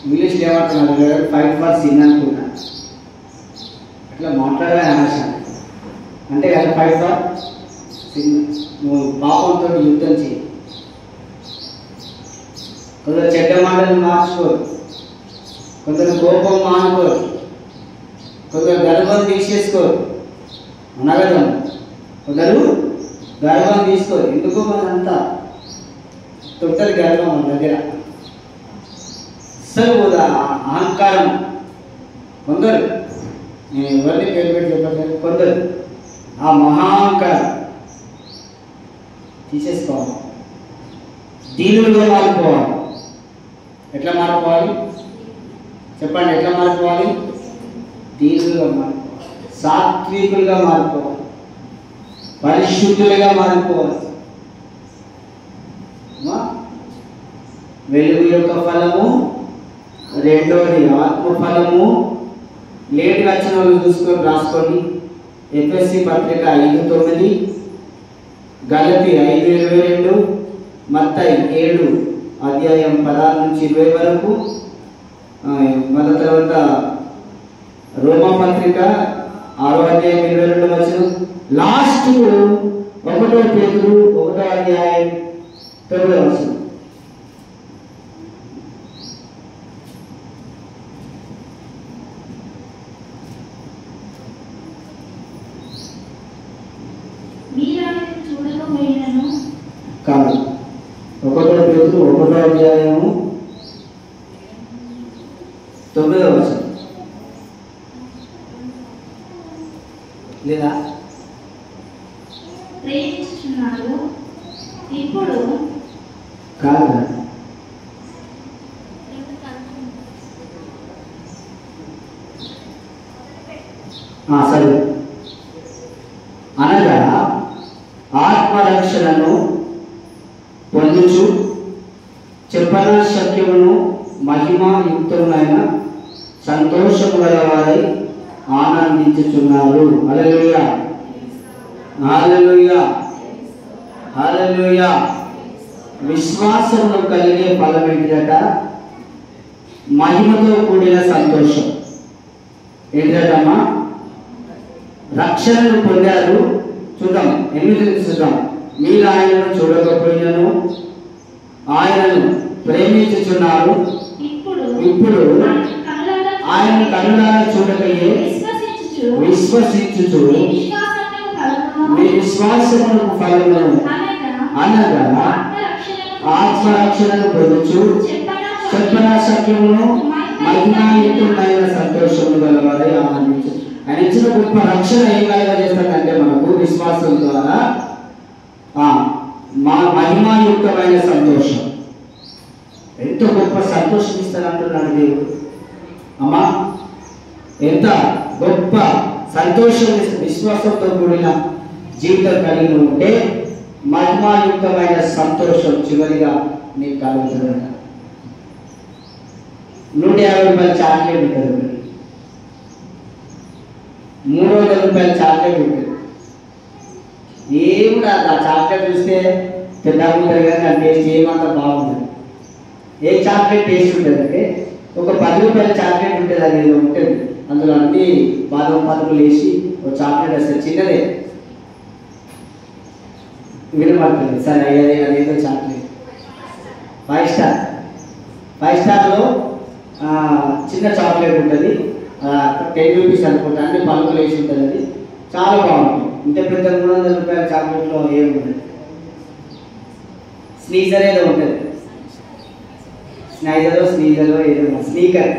ఇంగ్లీష్లో ఏమంటున్నారు? ఫైట్ ఫర్ సిన్ అనుకున్నా. అట్లా మాట్లాడాలని ఆశ అంటే కదా, ఫైట్ ఫర్ సిన్. నువ్వు పాపంతో యుద్ధం చేయి. కొందరు చెడ్డ మాటలు మార్చుకోరు, కొందరు కోపం మానుకోరు, కొందరు గర్వం తీసేసుకోరు. అనగదం కొందరు గర్వం తీసుకోరు. ఎందుకు? మనంతా తొట్టది గర్వం మన దగ్గర, అసలు అహంకారం. కొందరు, నేను ఎవరిని పేరు పెట్టి చెప్పలేదు, కొందరు ఆ మహాంకారం తీసేసుకోవాలి. దీనులుగా మారిపోవాలి. ఎట్లా మారిపోవాలి చెప్పండి? ఎట్లా మారిపోవాలి? దీనులుగా మారిపోవాలి, సాత్వికులుగా మారిపోవాలి, పరిశుద్ధులుగా మారిపోవాలి. వెలుగు యొక్క ఫలము, రెండోది ఆత్మ ఫలము. లేట్ వచ్చిన వాళ్ళు చూసుకొని రాసుకోండి. ఎఫ్ఎస్సి పత్రిక 5:9, గలతీ 5:22, మత్తయి 7:16-20 వరకు. మన తర్వాత రోమా పత్రిక 6:22 లాస్ట్ 1 పేతురు 1:9. కాదు, 1 పేతురు 1:9 లేదా? ప్రేమించుచున్నారు ఇప్పుడు కాదు, సరే. అనగా ఆత్మరక్షణను పొందుచు చెప్పన శక్యమును మహిమాయుక్తమైన సంతోషము గల వారై ఆనందించుచున్నారు. హల్లెలూయా, హల్లెలూయా, హల్లెలూయా. విశ్వాసమును కలిగే ఫలం ఏంటట? మహిమతో కూడిన సంతోషం. ఏంటమ్మా? రక్షణను పొందారు. చూద్దాం, 8 చూద్దాం. మీరు ఆయనను చూడకపోయినను ఆయనను ప్రేమించుచున్నారు. ఇప్పుడు ఆయన కన్నులారా చూడకయే విశ్వసించుచు మీ విశ్వాసమునకు ఫలమును అనగా ఆత్మరక్షణను పొందుచు చెప్పన సత్యమును మహిమాయుక్తమైన సంతోషము గలవారై ఆనందించు. ఆయన ఇచ్చిన గొప్ప రక్షణ ఏం కలగజేస్తాడంటే మనకు విశ్వాసం ద్వారా మహిమాయుక్తమైన సంతోషం. ఎంతో గొప్ప సంతోషం ఇస్తానంటున్నాడు దేవుడు. అమ్మా, ఎంత గొప్ప సంతోషం విశ్వాసంతో కూడిన జీవితం కలిగి ఉంటే మహిమాయుక్తమైన సంతోషం చివరిగా నీకు కలుగుతుంది. 150 రూపాయల చాక్లెట్ ఉంటుంది, 300 రూపాయల చాక్లెట్ ఉంటుంది. ఏమిటి ఆ చాక్లెట్ చూస్తే పెద్దగా ఉంటుంది కానీ ఆ టేస్ట్ ఏమంత బాగుంటుంది. ఏ చాక్లెట్ టేస్ట్ ఉంటుంది అంటే ఒక 10 రూపాయల చాక్లెట్ ఉంటుంది, అది ఏదో ఉంటుంది, అందులో అన్ని బాదం పలుకులు వేసి ఒక చాక్లెట్ వస్తుంది, చిన్నదే వినబడుతుంది. సరే అదేదో చాక్లెట్ 5 స్టార్. 5 స్టార్లో చిన్న చాక్లెట్ ఉంటుంది, 10 రూపీస్ అనుకుంటా, అన్ని పలుకులు వేసి ఉంటుంది. అది చాలా బాగుంటుంది. ఇంత పెద్ద 300 రూపాయల చాక్లెట్లో ఏముంటుంది? స్నీజర్ ఏదో ఉంటుంది, స్నీజరో ఏదో స్నీకర్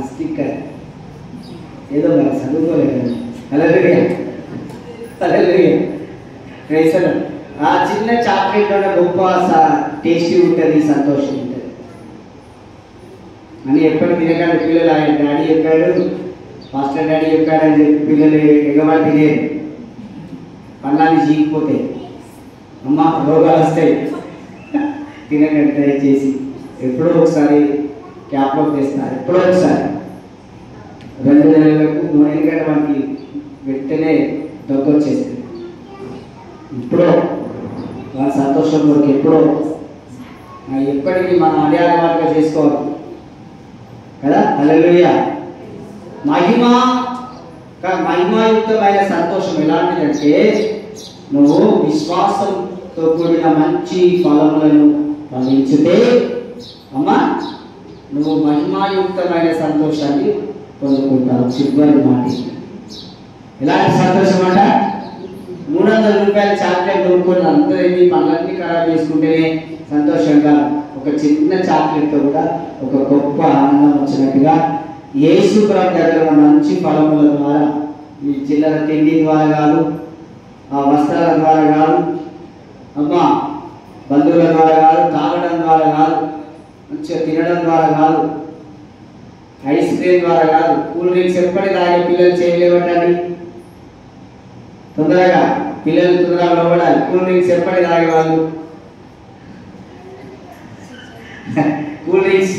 స్టిక్కర్ ఏదో మరి చదువుకోలేదు. హల్లెలూయా, హల్లెలూయా. రైసర్ ఆ చిన్న చాక్లెట్ గొప్ప టేస్టీ ఉంటుంది, సంతోషం ఉంటుంది అని ఎప్పటికి తినకండి పిల్లలు. ఆయన డాడీ చెప్పాడు, మాస్టర్ డాడీ చెప్పాడు అని చెప్పి పిల్లలు ఎగబడి తినేది. పన్నాన్ని చీకిపోతాయి, అమ్మ రోగాలు వస్తాయి. తినకండి దయచేసి. ఎప్పుడో ఒకసారి క్యాప్లో తెస్తారు, ఎప్పుడో ఒకసారి 2 నెలలకు 3 నెలల మనకి వెంటనే దగ్గు వచ్చేస్తుంది. ఎప్పుడో వాళ్ళ సంతోషం కొరకు ఎప్పుడో, ఎప్పటికీ మనం అదే అలవాటుగా చేసుకోవాలి కదా. హల్లెలూయా. మహిమాయుక్తమైన సంతోషం ఎలాంటిదంటే, నువ్వు విశ్వాసంతో కూడిన మంచి ఫలములను ఫలించితే అమ్మా నువ్వు మహిమాయుక్తమైన సంతోషాన్ని పొందుకుంటావు. చివరి మాట ఎలాంటి సంతోషం అంట, 300 రూపాయల చాక్లెట్ కొనుక్కొని అందరినీ పనులన్నీ ఖరాబ్ చేసుకుంటేనే సంతోషంగా, ఒక చిన్న చాక్లెట్తో కూడా ఒక గొప్ప ఆనందం వచ్చినట్టుగా యేసు ప్రభు దగ్గర మంచి ఫలముల ద్వారా, ఈ చిల్లర తిండి ద్వారా కాదు, ఆ వస్త్రాల ద్వారా కాదు, అమ్మా బంధువుల ద్వారా కాదు, తాగడం ద్వారా కాదు, మంచిగా తినడం ద్వారా కాదు, ఐస్ క్రీమ్ ద్వారా కాదు, కూల్ డ్రింక్స్ ఎప్పటి తాగే పిల్లలు చేయలేవటండి. తొందరగా పిల్లలు తొందరగా లోపడాలి. కూల్ డ్రింక్స్ ఎప్పటి తాగేవాళ్ళు, cool drinks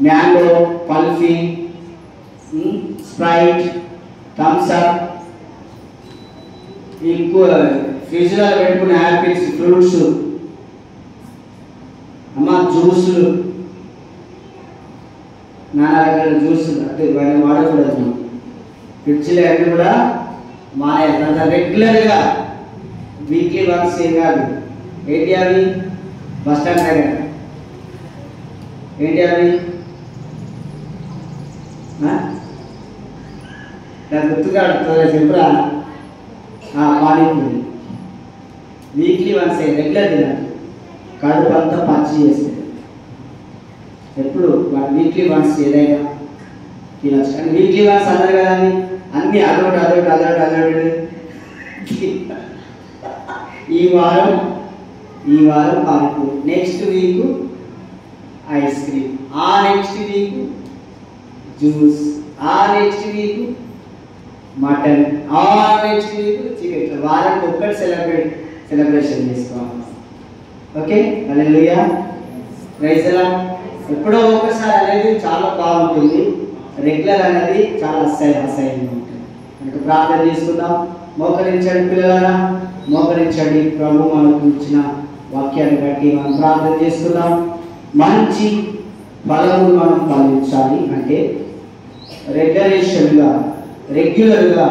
mango, Pulpy, Sprite, Thums Up, ఎక్కువ ఫ్రిడ్జ్లో పెట్టుకునే యాపిల్స్, ఫ్రూట్స్, అమ్మ జ్యూసులు, నానా రకాల జ్యూసులు అంటే వాటిని వాడకూడదు. ఫ్రిడ్జ్లో అన్నీ కూడా మానేయాలి. రెగ్యులర్గా వీక్లీ వన్స్ ఏం కాదు. ఏంటి అవి? బస్ స్టాండ్ దగ్గర ఏంటి అవి? నాకు గుర్తుగా చెప్పురా. పానీపూరి వీక్లీ వన్స్ రెగ్యులర్ తినాలి. కడుపు అంతా పచ్చి చేస్తుంది. ఎప్పుడు వీక్లీ వన్స్ ఏదైనా తినచ్చు. కానీ వీక్లీ వన్స్ అన్నారు కదా అని అన్ని అదొకటి అదొకటి అదొకటి అదొకటి. ఈ వారం panipuri, next week ice cream, ఆ నెక్స్ట్ వీక్ జ్యూస్, ఆ నెక్స్ట్ వీక్ మటన్, ఆ నెక్స్ట్ వీక్ చికెన్. వారానికి ఒక్కటి సెలబ్రేషన్ చేసుకోవాలి. Okay, hallelujah, praise the Lord. ఎప్పుడో ఒకసారి అనేది చాలా బాగుంటుంది, రెగ్యులర్ అనేది చాలా అసహ్యంగా ఉంటుంది. కనుక ప్రార్థన చేసుకుందాం. మోకరించండి పిల్లలారా, మోకరించండి. ప్రభు మనకు ఇచ్చిన వాక్యాన్ని బట్టి మనం ప్రార్థన చేసుకుందాం. మంచి ఫలము మనం ఫలించాలి అంటే రెగ్యులర్గా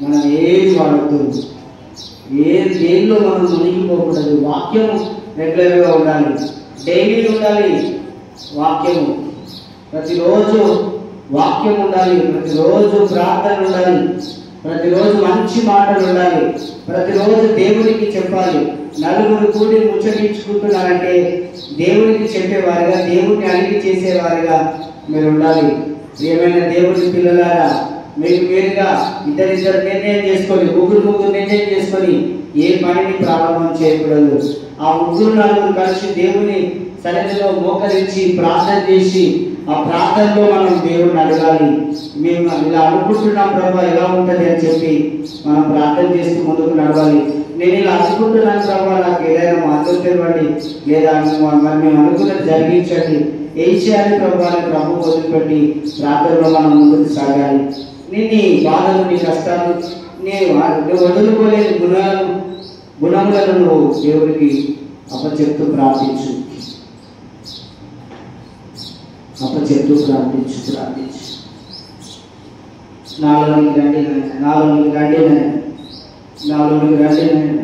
మనం ఏది వాడుతూ దేనిలో మనం మునిగిపోకూడదు. వాక్యం రెగ్యులర్గా ఉండాలి, డైలీ ఉండాలి. వాక్యము ప్రతిరోజు వాక్యం ఉండాలి, ప్రతిరోజు ప్రార్థన ఉండాలి, ప్రతిరోజు మంచి మాటలు ఉండాలి, ప్రతిరోజు దేవునికి చెప్పాలి. నలుగురు కూడి ముచ్చటించుకుంటున్నారంటే దేవునికి చెప్పేవారుగా, దేవుడిని అడిగి చేసేవారుగా మీరు ఉండాలి. ఏమైనా దేవుడి పిల్లలారా, మీరు మీరుగా ఇద్దరిద్దరు నిర్ణయం చేసుకొని, ముగ్గురు నిర్ణయం చేసుకొని ఏ పనిని ప్రారంభం చేయకూడదు. ఆ 3-4 కలిసి దేవుని సన్నిధిలో మోకరించి ప్రార్థన చేసి, ఆ ప్రార్థనలో మనం దేవుడిని అడగాలి. మేము ఇలా అనుకుంటున్నాం ప్రభా, ఎలా ఉంటుంది అని చెప్పి మనం ప్రార్థన చేస్తూ ముందుకు నడవాలి. నేను ఇలా అనుకుంటున్నాను ప్రభా, నాకు ఏదైనా మార్గం తెలవండి, లేదా మరి మేము అనుకున్నది జరిగించండి, ఏం చేయాలి ప్రభా అని ప్రభు వదిలిపెట్టి ప్రార్థనలో మనం ముందుకు సాగాలి. నీ బాధలు, నీ కష్టాలు, నువ్వు వదులుకోలేని గుణములను నువ్వు దేవుడికి అప్పచెప్తూ ప్రార్థించు. నాలోనికి రండి నాయన, నాలోనికి రండి నాయన, నాలోనికి రండి నాయన.